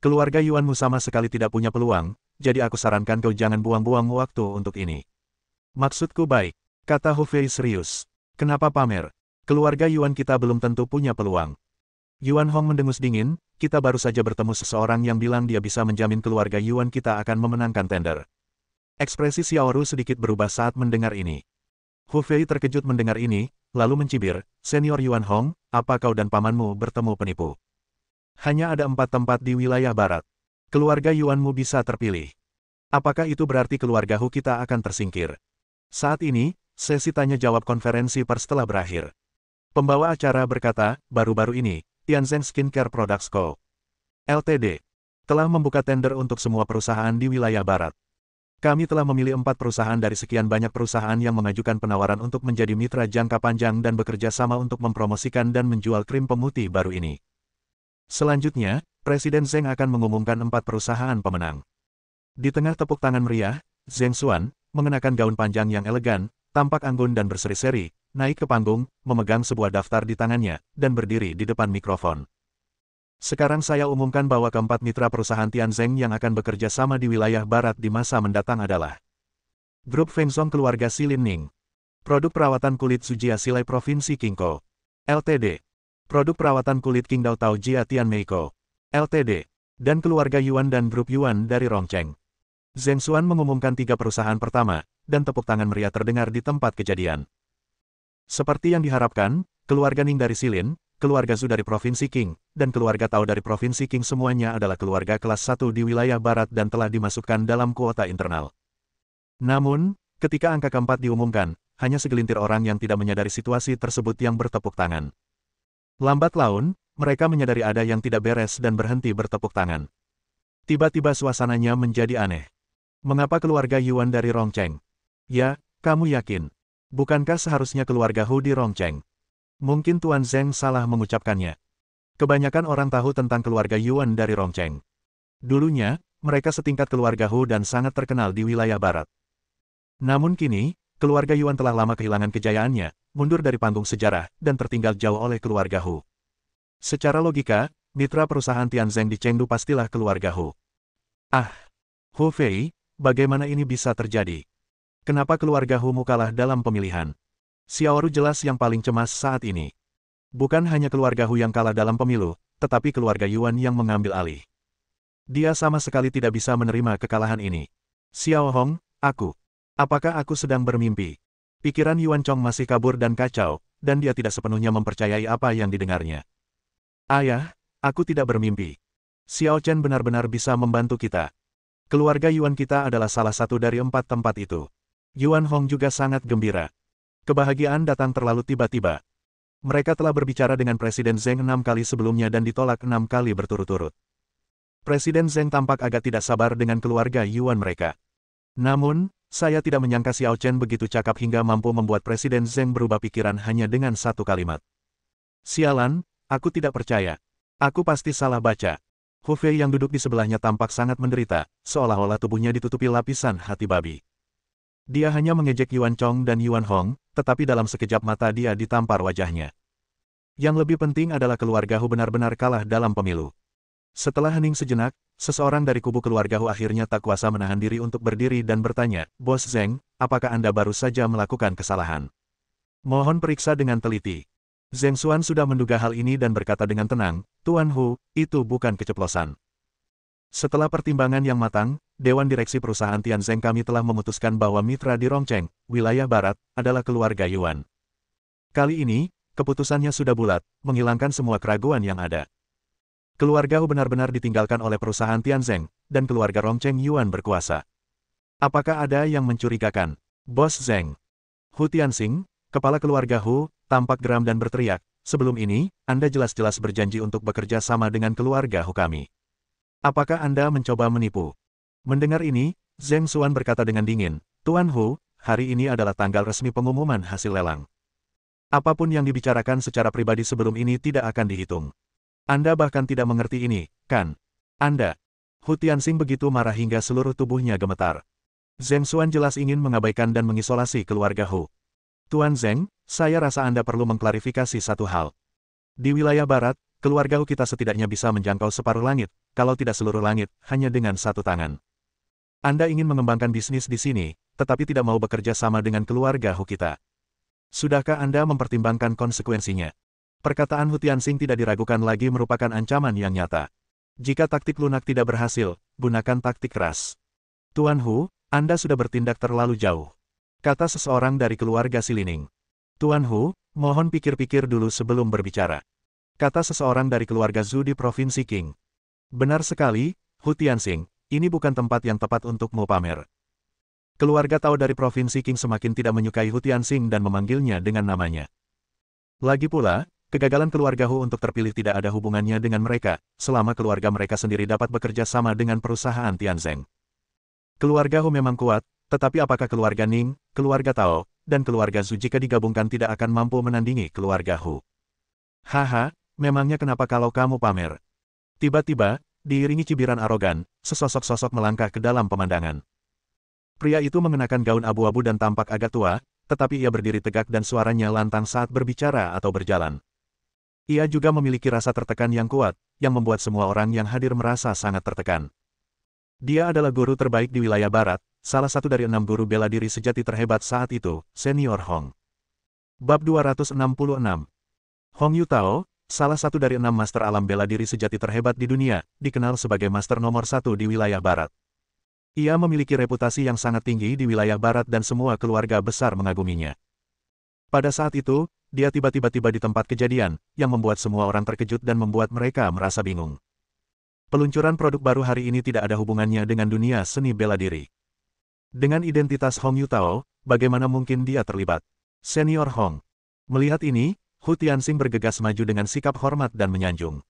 Keluarga Yuanmu sama sekali tidak punya peluang, jadi aku sarankan kau jangan buang-buang waktu untuk ini. Maksudku baik, kata Hu Fei serius. Kenapa pamer? Keluarga Yuan kita belum tentu punya peluang. Yuan Hong mendengus dingin, kita baru saja bertemu seseorang yang bilang dia bisa menjamin keluarga Yuan kita akan memenangkan tender. Ekspresi Xiao Ru sedikit berubah saat mendengar ini. Hu Fei terkejut mendengar ini, lalu mencibir, Senior Yuan Hong, apa kau dan pamanmu bertemu penipu? Hanya ada 4 tempat di wilayah barat. Keluarga Yuanmu bisa terpilih. Apakah itu berarti keluarga Hu kita akan tersingkir? Saat ini, sesi tanya-jawab konferensi pers telah berakhir. Pembawa acara berkata, baru-baru ini, Tianzeng Skincare Products Co. Ltd. telah membuka tender untuk semua perusahaan di wilayah barat. Kami telah memilih 4 perusahaan dari sekian banyak perusahaan yang mengajukan penawaran untuk menjadi mitra jangka panjang dan bekerja sama untuk mempromosikan dan menjual krim pemutih baru ini. Selanjutnya, Presiden Zheng akan mengumumkan 4 perusahaan pemenang. Di tengah tepuk tangan meriah, Zheng Xuan, mengenakan gaun panjang yang elegan, tampak anggun dan berseri-seri, naik ke panggung, memegang sebuah daftar di tangannya, dan berdiri di depan mikrofon. Sekarang saya umumkan bahwa keempat mitra perusahaan Tianzeng yang akan bekerja sama di wilayah barat di masa mendatang adalah Grup Fengzong Keluarga Silin Ning, Produk Perawatan Kulit Sujia Silai Provinsi Qingkou, Ltd. Produk Perawatan Kulit Qingdao Tao Jia Tian Meiko, Ltd. Dan Keluarga Yuan dan Grup Yuan dari Rongcheng. Zheng Xuan mengumumkan 3 perusahaan pertama, dan tepuk tangan meriah terdengar di tempat kejadian. Seperti yang diharapkan, keluarga Ning dari Silin, keluarga Zhu dari Provinsi Qing, dan keluarga Tao dari Provinsi Qing semuanya adalah keluarga kelas 1 di wilayah barat dan telah dimasukkan dalam kuota internal. Namun, ketika angka keempat diumumkan, hanya segelintir orang yang tidak menyadari situasi tersebut yang bertepuk tangan. Lambat laun, mereka menyadari ada yang tidak beres dan berhenti bertepuk tangan. Tiba-tiba suasananya menjadi aneh. Mengapa keluarga Yuan dari Rongcheng? Ya, kamu yakin? Bukankah seharusnya keluarga Hu di Rongcheng? Mungkin Tuan Zeng salah mengucapkannya. Kebanyakan orang tahu tentang keluarga Yuan dari Rongcheng. Dulunya, mereka setingkat keluarga Hu dan sangat terkenal di wilayah barat. Namun kini, keluarga Yuan telah lama kehilangan kejayaannya, mundur dari panggung sejarah, dan tertinggal jauh oleh keluarga Hu. Secara logika, mitra perusahaan Tianzeng di Chengdu pastilah keluarga Hu. Ah! Hu Fei, bagaimana ini bisa terjadi? Kenapa keluarga Hu kalah dalam pemilihan? Xiaoru jelas yang paling cemas saat ini. Bukan hanya keluarga Hu yang kalah dalam pemilu, tetapi keluarga Yuan yang mengambil alih. Dia sama sekali tidak bisa menerima kekalahan ini. Xiao Hong, apakah aku sedang bermimpi? Pikiran Yuan Chong masih kabur dan kacau, dan dia tidak sepenuhnya mempercayai apa yang didengarnya. Ayah, aku tidak bermimpi. Xiao Chen benar-benar bisa membantu kita. Keluarga Yuan kita adalah salah satu dari 4 tempat itu. Yuan Hong juga sangat gembira. Kebahagiaan datang terlalu tiba-tiba. Mereka telah berbicara dengan Presiden Zeng 6 kali sebelumnya dan ditolak 6 kali berturut-turut. Presiden Zeng tampak agak tidak sabar dengan keluarga Yuan mereka. Namun, saya tidak menyangka Xiao Chen begitu cakap hingga mampu membuat Presiden Zeng berubah pikiran hanya dengan satu kalimat. Sialan, aku tidak percaya. Aku pasti salah baca. Hu Fei yang duduk di sebelahnya tampak sangat menderita, seolah-olah tubuhnya ditutupi lapisan hati babi. Dia hanya mengejek Yuan Chong dan Yuan Hong, tetapi dalam sekejap mata dia ditampar wajahnya. Yang lebih penting adalah keluarga Hu benar-benar kalah dalam pemilu. Setelah hening sejenak, seseorang dari kubu keluarga Hu akhirnya tak kuasa menahan diri untuk berdiri dan bertanya, Bos Zeng, apakah Anda baru saja melakukan kesalahan? Mohon periksa dengan teliti. Zeng Xuan sudah menduga hal ini dan berkata dengan tenang, Tuan Hu, itu bukan keceplosan. Setelah pertimbangan yang matang, Dewan Direksi Perusahaan Tianzeng kami telah memutuskan bahwa mitra di Rongcheng, wilayah barat, adalah keluarga Yuan. Kali ini, keputusannya sudah bulat, menghilangkan semua keraguan yang ada. Keluarga Hu benar-benar ditinggalkan oleh perusahaan Tianzeng, dan keluarga Rongcheng Yuan berkuasa. Apakah ada yang mencurigakan? Bos Zeng. Hu Tianxing, kepala keluarga Hu, tampak geram dan berteriak, sebelum ini, Anda jelas-jelas berjanji untuk bekerja sama dengan keluarga Hu kami. Apakah Anda mencoba menipu? Mendengar ini, Zeng Xuan berkata dengan dingin, Tuan Hu, hari ini adalah tanggal resmi pengumuman hasil lelang. Apapun yang dibicarakan secara pribadi sebelum ini tidak akan dihitung. Anda bahkan tidak mengerti ini, kan? Anda. Hu Tianxing begitu marah hingga seluruh tubuhnya gemetar. Zeng Xuan jelas ingin mengabaikan dan mengisolasi keluarga Hu. Tuan Zeng, saya rasa Anda perlu mengklarifikasi satu hal. Di wilayah barat, keluarga Hu kita setidaknya bisa menjangkau separuh langit, kalau tidak seluruh langit, hanya dengan satu tangan. Anda ingin mengembangkan bisnis di sini, tetapi tidak mau bekerja sama dengan keluarga Hu kita. Sudahkah Anda mempertimbangkan konsekuensinya? Perkataan Hu Tianxing tidak diragukan lagi merupakan ancaman yang nyata. Jika taktik lunak tidak berhasil, gunakan taktik keras. Tuan Hu, Anda sudah bertindak terlalu jauh. Kata seseorang dari keluarga Silining. Tuan Hu, mohon pikir-pikir dulu sebelum berbicara. Kata seseorang dari keluarga Zhu di Provinsi Qing. Benar sekali, Hu Tianxing, ini bukan tempat yang tepat untukmu pamer. Keluarga Tao dari Provinsi Qing semakin tidak menyukai Hu Tianxing dan memanggilnya dengan namanya. Lagi pula, kegagalan keluarga Hu untuk terpilih tidak ada hubungannya dengan mereka, selama keluarga mereka sendiri dapat bekerja sama dengan perusahaan Tianzeng. Keluarga Hu memang kuat, tetapi apakah keluarga Ning, keluarga Tao, dan keluarga Zhu jika digabungkan tidak akan mampu menandingi keluarga Hu? Haha, memangnya kenapa kalau kamu pamer? Tiba-tiba, diiringi cibiran arogan, sesosok-sosok melangkah ke dalam pemandangan. Pria itu mengenakan gaun abu-abu dan tampak agak tua, tetapi ia berdiri tegak dan suaranya lantang saat berbicara atau berjalan. Ia juga memiliki rasa tertekan yang kuat, yang membuat semua orang yang hadir merasa sangat tertekan. Dia adalah guru terbaik di wilayah barat, salah satu dari 6 guru bela diri sejati terhebat saat itu, Senior Hong. Bab 266. Hong Yutao, salah satu dari 6 master alam bela diri sejati terhebat di dunia, dikenal sebagai master nomor 1 di wilayah barat. Ia memiliki reputasi yang sangat tinggi di wilayah barat dan semua keluarga besar mengaguminya. Pada saat itu, dia tiba-tiba di tempat kejadian, yang membuat semua orang terkejut dan membuat mereka merasa bingung. Peluncuran produk baru hari ini tidak ada hubungannya dengan dunia seni bela diri. Dengan identitas Hong Yutao, bagaimana mungkin dia terlibat? Senior Hong. Melihat ini, Hu Tianxing bergegas maju dengan sikap hormat dan menyanjung.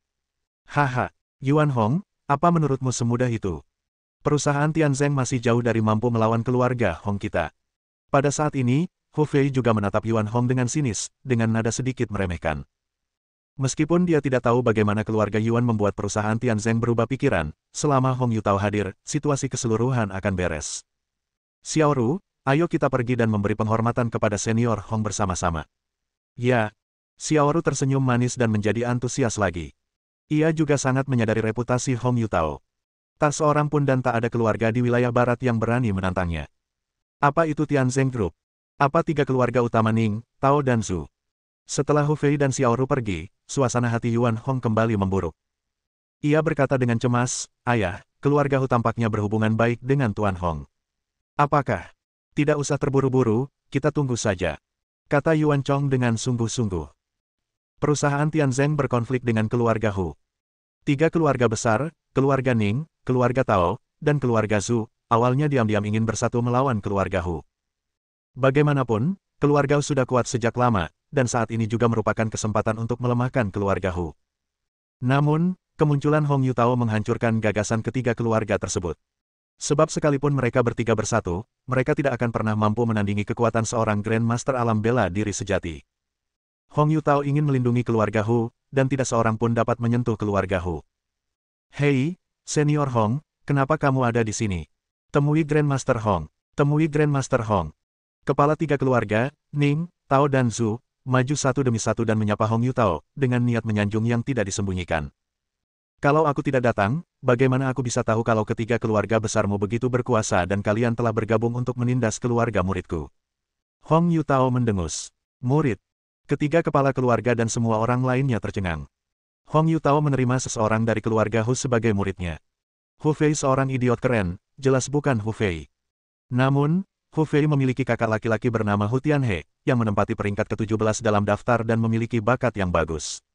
Haha, Yuan Hong, apa menurutmu semudah itu? Perusahaan Tianzeng masih jauh dari mampu melawan keluarga Hong kita. Pada saat ini, Hu Fei juga menatap Yuan Hong dengan sinis, dengan nada sedikit meremehkan. Meskipun dia tidak tahu bagaimana keluarga Yuan membuat perusahaan Tianzeng berubah pikiran, selama Hong Yutao hadir, situasi keseluruhan akan beres. Xiao Ru, ayo kita pergi dan memberi penghormatan kepada senior Hong bersama-sama. Ya. Xiao Ru tersenyum manis dan menjadi antusias lagi. Ia juga sangat menyadari reputasi Hong Yutao. Tak seorang pun dan tak ada keluarga di wilayah barat yang berani menantangnya. Apa itu Tianzeng Group? Apa tiga keluarga utama Ning, Tao dan Zhu? Setelah Hu Fei dan Xiao Ru pergi, suasana hati Yuan Hong kembali memburuk. Ia berkata dengan cemas, "Ayah, keluarga Hu tampaknya berhubungan baik dengan Tuan Hong. Apakah? Tidak usah terburu-buru, kita tunggu saja," kata Yuan Chong dengan sungguh-sungguh. Perusahaan Tianzeng berkonflik dengan keluarga Hu. Tiga keluarga besar, keluarga Ning, keluarga Tao, dan keluarga Zhu, awalnya diam-diam ingin bersatu melawan keluarga Hu. Bagaimanapun, keluarga Hu sudah kuat sejak lama, dan saat ini juga merupakan kesempatan untuk melemahkan keluarga Hu. Namun, kemunculan Hong Yutao menghancurkan gagasan ketiga keluarga tersebut. Sebab sekalipun mereka bertiga bersatu, mereka tidak akan pernah mampu menandingi kekuatan seorang Grandmaster alam bela diri sejati. Hong Yutao ingin melindungi keluarga Hu, dan tidak seorang pun dapat menyentuh keluarga Hu. "Hei, Senior Hong, kenapa kamu ada di sini? Temui Grandmaster Hong, temui Grandmaster Hong." Kepala tiga keluarga, Ning, Tao dan Zhu, maju satu demi satu dan menyapa Hong Yutao, dengan niat menyanjung yang tidak disembunyikan. "Kalau aku tidak datang, bagaimana aku bisa tahu kalau ketiga keluarga besarmu begitu berkuasa dan kalian telah bergabung untuk menindas keluarga muridku?" Hong Yutao mendengus. Murid. Ketiga kepala keluarga dan semua orang lainnya tercengang. Hong Yutao menerima seseorang dari keluarga Hu sebagai muridnya. Hu Fei seorang idiot keren, jelas bukan Hu Fei. Namun, Hu Fei memiliki kakak laki-laki bernama Hu Tianhe, yang menempati peringkat ke-17 dalam daftar dan memiliki bakat yang bagus.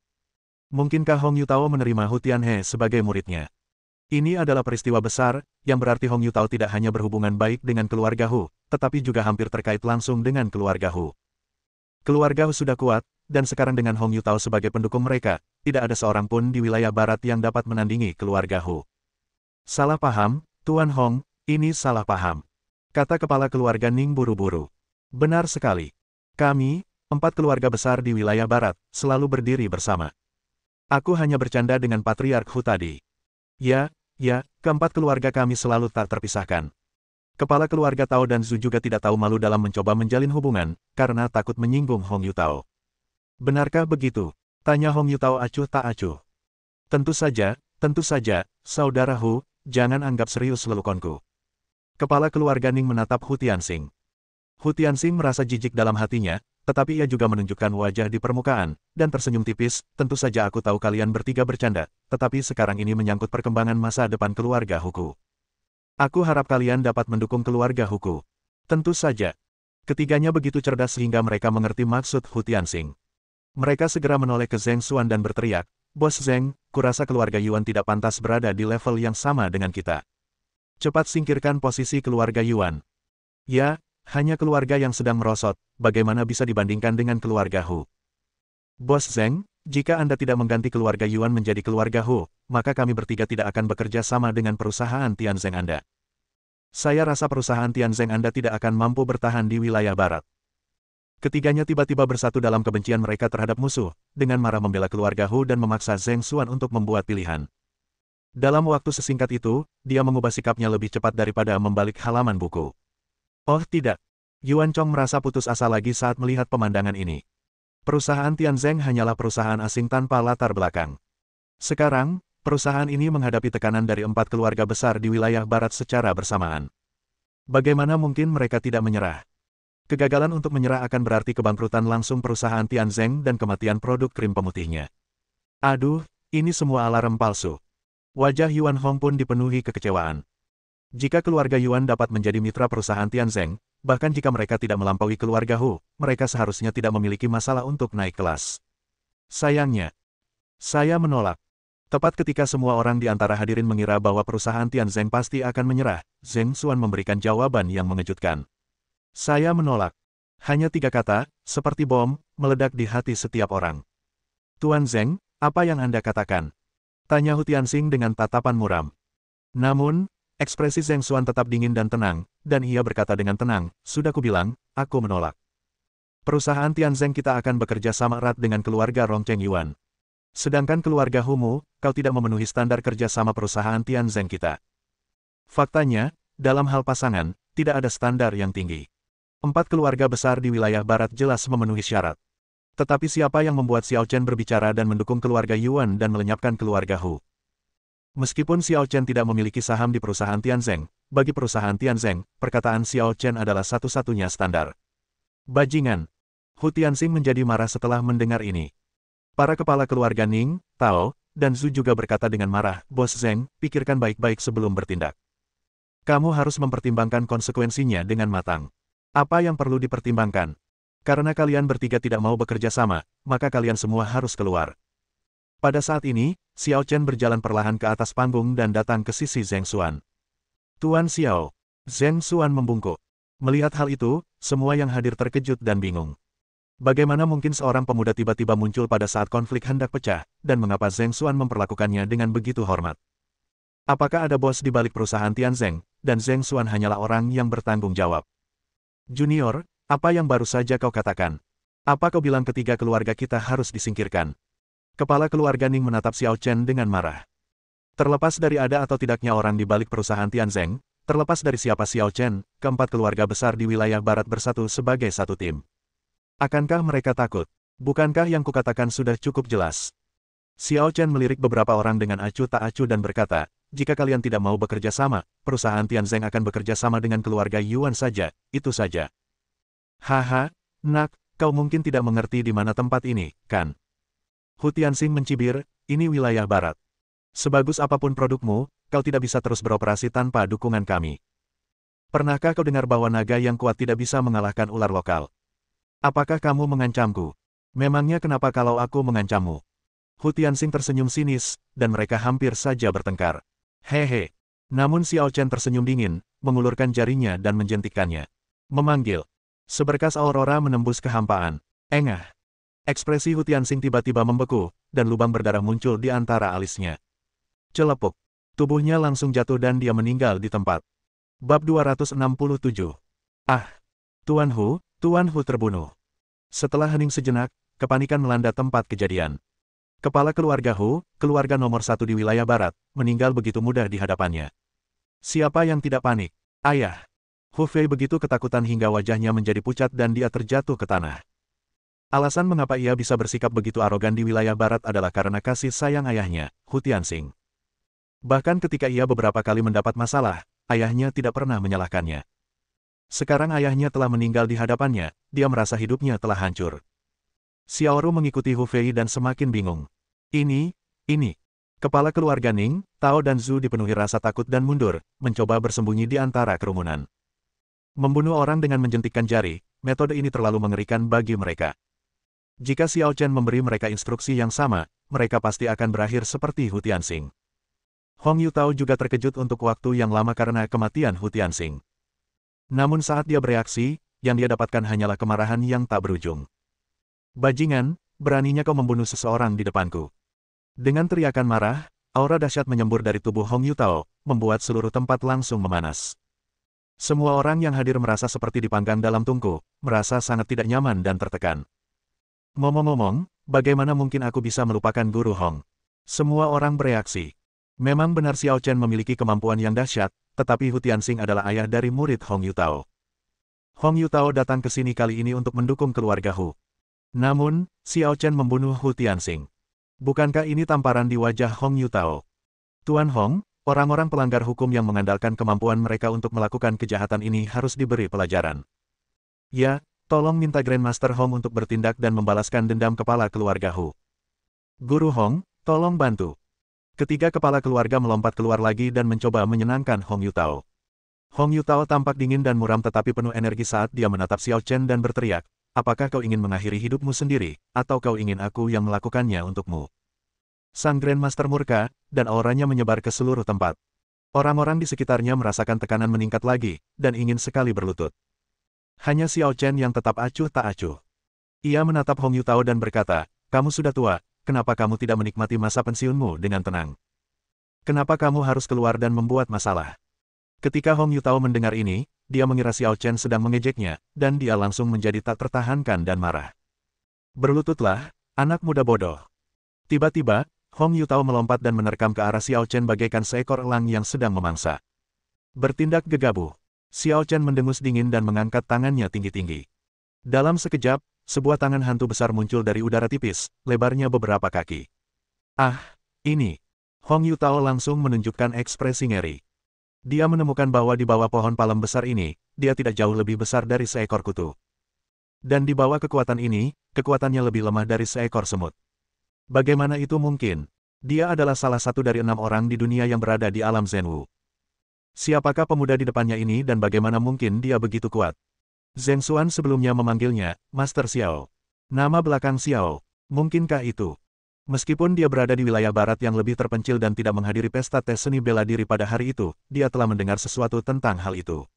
Mungkinkah Hong Yutao menerima Hu Tianhe sebagai muridnya? Ini adalah peristiwa besar, yang berarti Hong Yutao tidak hanya berhubungan baik dengan keluarga Hu, tetapi juga hampir terkait langsung dengan keluarga Hu. Keluarga Hu sudah kuat, dan sekarang dengan Hong Yutao sebagai pendukung mereka, tidak ada seorang pun di wilayah barat yang dapat menandingi keluarga Hu. "Salah paham, Tuan Hong, ini salah paham," kata kepala keluarga Ning buru-buru. "Benar sekali. Kami, 4 keluarga besar di wilayah barat, selalu berdiri bersama. Aku hanya bercanda dengan Patriark Hu tadi. Ya, keempat keluarga kami selalu tak terpisahkan." Kepala keluarga Tao dan Zhu juga tidak tahu malu dalam mencoba menjalin hubungan, karena takut menyinggung Hong Yutao. "Benarkah begitu?" tanya Hong Yutao acuh tak acuh. Tentu saja, saudara Hu, jangan anggap serius lelukonku." Kepala keluarga Ning menatap Hu Tianxing. Hu Tianxing merasa jijik dalam hatinya, tetapi ia juga menunjukkan wajah di permukaan, dan tersenyum tipis. "Tentu saja aku tahu kalian bertiga bercanda, tetapi sekarang ini menyangkut perkembangan masa depan keluarga Huku. Aku harap kalian dapat mendukung keluarga Huku." Tentu saja. Ketiganya begitu cerdas sehingga mereka mengerti maksud Hu Tianxing. Mereka segera menoleh ke Zheng Xuan dan berteriak, "Bos Zheng, kurasa keluarga Yuan tidak pantas berada di level yang sama dengan kita. Cepat singkirkan posisi keluarga Yuan." "Ya, hanya keluarga yang sedang merosot, bagaimana bisa dibandingkan dengan keluarga Hu?" "Bos Zheng, jika Anda tidak mengganti keluarga Yuan menjadi keluarga Hu, maka kami bertiga tidak akan bekerja sama dengan perusahaan Tianzeng Anda. Saya rasa perusahaan Tianzeng Anda tidak akan mampu bertahan di wilayah barat." Ketiganya tiba-tiba bersatu dalam kebencian mereka terhadap musuh, dengan marah membela keluarga Hu dan memaksa Zheng Xuan untuk membuat pilihan. Dalam waktu sesingkat itu, dia mengubah sikapnya lebih cepat daripada membalik halaman buku. Oh tidak! Yuan Chong merasa putus asa lagi saat melihat pemandangan ini. Perusahaan Tianzeng hanyalah perusahaan asing tanpa latar belakang. Sekarang, perusahaan ini menghadapi tekanan dari 4 keluarga besar di wilayah barat secara bersamaan. Bagaimana mungkin mereka tidak menyerah? Kegagalan untuk menyerah akan berarti kebangkrutan langsung perusahaan Tianzeng dan kematian produk krim pemutihnya. Aduh, ini semua alarm palsu. Wajah Yuan Hong pun dipenuhi kekecewaan. Jika keluarga Yuan dapat menjadi mitra perusahaan Tianzeng, bahkan jika mereka tidak melampaui keluarga Hu, mereka seharusnya tidak memiliki masalah untuk naik kelas. Sayangnya, saya menolak. Tepat ketika semua orang di antara hadirin mengira bahwa perusahaan Tianzeng pasti akan menyerah, Zheng Xuan memberikan jawaban yang mengejutkan. Saya menolak. Hanya 3 kata, seperti bom, meledak di hati setiap orang. Tuan Zheng, apa yang Anda katakan? Tanya Hu Tianxing dengan tatapan muram. Namun, ekspresi Zheng Xuan tetap dingin dan tenang, dan ia berkata dengan tenang, sudah kubilang, aku menolak. Perusahaan Tianzeng kita akan bekerja sama erat dengan keluarga Rongcheng Yuan. Sedangkan keluarga Humu, kau tidak memenuhi standar kerja sama perusahaan Tianzeng kita. Faktanya, dalam hal pasangan, tidak ada standar yang tinggi. 4 keluarga besar di wilayah barat jelas memenuhi syarat. Tetapi siapa yang membuat Xiao Chen berbicara dan mendukung keluarga Yuan dan melenyapkan keluarga Hu? Meskipun Xiao Chen tidak memiliki saham di perusahaan Tianzeng, bagi perusahaan Tianzeng, perkataan Xiao Chen adalah satu-satunya standar. Bajingan! Hu Tianxing menjadi marah setelah mendengar ini. Para kepala keluarga Ning, Tao, dan Zhu juga berkata dengan marah, Bos Zheng, pikirkan baik-baik sebelum bertindak. Kamu harus mempertimbangkan konsekuensinya dengan matang. Apa yang perlu dipertimbangkan? Karena kalian bertiga tidak mau bekerja sama, maka kalian semua harus keluar. Pada saat ini, Xiao Chen berjalan perlahan ke atas panggung dan datang ke sisi Zheng Xuan. Tuan Xiao. Zheng Xuan membungkuk. Melihat hal itu, semua yang hadir terkejut dan bingung. Bagaimana mungkin seorang pemuda tiba-tiba muncul pada saat konflik hendak pecah, dan mengapa Zheng Xuan memperlakukannya dengan begitu hormat? Apakah ada bos di balik perusahaan Tianzeng, dan Zheng Xuan hanyalah orang yang bertanggung jawab? Junior, apa yang baru saja kau katakan? Apa kau bilang ketiga keluarga kita harus disingkirkan? Kepala keluarga Ning menatap Xiao Chen dengan marah. Terlepas dari ada atau tidaknya orang di balik perusahaan Tianzeng, terlepas dari siapa Xiao Chen, keempat keluarga besar di wilayah barat bersatu sebagai satu tim. Akankah mereka takut? Bukankah yang kukatakan sudah cukup jelas? Xiao Chen melirik beberapa orang dengan acuh tak acuh dan berkata, jika kalian tidak mau bekerja sama, perusahaan Tianzeng akan bekerja sama dengan keluarga Yuan saja, itu saja. Haha, nak, kau mungkin tidak mengerti di mana tempat ini, kan? Hu Tianxing mencibir, ini wilayah barat. Sebagus apapun produkmu, kau tidak bisa terus beroperasi tanpa dukungan kami. Pernahkah kau dengar bahwa naga yang kuat tidak bisa mengalahkan ular lokal? Apakah kamu mengancamku? Memangnya kenapa kalau aku mengancammu? Hu Tianxing tersenyum sinis, dan mereka hampir saja bertengkar. Hehe. Namun Xiao Chen tersenyum dingin, mengulurkan jarinya dan menjentikkannya. Memanggil. Seberkas aurora menembus kehampaan. Engah. Ekspresi Hu Tianxing tiba-tiba membeku, dan lubang berdarah muncul di antara alisnya. Celepuk. Tubuhnya langsung jatuh dan dia meninggal di tempat. Bab 267. Ah. Tuan Hu terbunuh. Setelah hening sejenak, kepanikan melanda tempat kejadian. Kepala keluarga Hu, keluarga nomor 1 di wilayah barat, meninggal begitu mudah di hadapannya. Siapa yang tidak panik? Ayah. Hu Fei begitu ketakutan hingga wajahnya menjadi pucat dan dia terjatuh ke tanah. Alasan mengapa ia bisa bersikap begitu arogan di wilayah barat adalah karena kasih sayang ayahnya, Hu Tianxing. Bahkan ketika ia beberapa kali mendapat masalah, ayahnya tidak pernah menyalahkannya. Sekarang ayahnya telah meninggal di hadapannya, dia merasa hidupnya telah hancur. Xiaoru mengikuti Hu Fei dan semakin bingung. Ini. Kepala keluarga Ning, Tao dan Zhu dipenuhi rasa takut dan mundur, mencoba bersembunyi di antara kerumunan. Membunuh orang dengan menjentikkan jari, metode ini terlalu mengerikan bagi mereka. Jika Xiao Chen memberi mereka instruksi yang sama, mereka pasti akan berakhir seperti Hu Tianxing. Hong Yutao juga terkejut untuk waktu yang lama karena kematian Hu Tianxing. Namun saat dia bereaksi, yang dia dapatkan hanyalah kemarahan yang tak berujung. Bajingan, beraninya kau membunuh seseorang di depanku. Dengan teriakan marah, aura dahsyat menyembur dari tubuh Hong Yutao, membuat seluruh tempat langsung memanas. Semua orang yang hadir merasa seperti dipanggang dalam tungku, merasa sangat tidak nyaman dan tertekan. Ngomong-ngomong, bagaimana mungkin aku bisa melupakan Guru Hong? Semua orang bereaksi. Memang benar Xiao Chen memiliki kemampuan yang dahsyat, tetapi Hu Tianxing adalah ayah dari murid Hong Yutao. Hong Yutao datang ke sini kali ini untuk mendukung keluarga Hu. Namun, Xiao Chen membunuh Hu Tianxing. Bukankah ini tamparan di wajah Hong Yutao? Tuan Hong, orang-orang pelanggar hukum yang mengandalkan kemampuan mereka untuk melakukan kejahatan ini harus diberi pelajaran. Ya, tolong minta Grandmaster Hong untuk bertindak dan membalaskan dendam kepala keluarga Hu. Guru Hong, tolong bantu. Ketiga kepala keluarga melompat keluar lagi dan mencoba menyenangkan Hong Yutao. Hong Yutao tampak dingin dan muram tetapi penuh energi saat dia menatap Xiao Chen dan berteriak, apakah kau ingin mengakhiri hidupmu sendiri, atau kau ingin aku yang melakukannya untukmu? Sang Grandmaster murka, dan auranya menyebar ke seluruh tempat. Orang-orang di sekitarnya merasakan tekanan meningkat lagi, dan ingin sekali berlutut. Hanya Xiao Chen yang tetap acuh tak acuh. Ia menatap Hong Yutao dan berkata, "Kamu sudah tua, kenapa kamu tidak menikmati masa pensiunmu dengan tenang? Kenapa kamu harus keluar dan membuat masalah?" Ketika Hong Yutao mendengar ini, dia mengira Xiao Chen sedang mengejeknya, dan dia langsung menjadi tak tertahankan dan marah. "Berlututlah, anak muda bodoh." Tiba-tiba, Hong Yutao melompat dan menerkam ke arah Xiao Chen bagaikan seekor elang yang sedang memangsa. Bertindak gegabah, Xiao Chen mendengus dingin dan mengangkat tangannya tinggi-tinggi. Dalam sekejap, sebuah tangan hantu besar muncul dari udara tipis, lebarnya beberapa kaki. "Ah, ini!" Hong Yutao langsung menunjukkan ekspresi ngeri. Dia menemukan bahwa di bawah pohon palem besar ini, dia tidak jauh lebih besar dari seekor kutu. Dan di bawah kekuatan ini, kekuatannya lebih lemah dari seekor semut. Bagaimana itu mungkin? Dia adalah salah satu dari 6 orang di dunia yang berada di alam Zhenwu. Siapakah pemuda di depannya ini dan bagaimana mungkin dia begitu kuat? Zheng Xuan sebelumnya memanggilnya, Master Xiao. Nama belakang Xiao. Mungkinkah itu? Meskipun dia berada di wilayah barat yang lebih terpencil dan tidak menghadiri pesta tes seni bela diri pada hari itu, dia telah mendengar sesuatu tentang hal itu.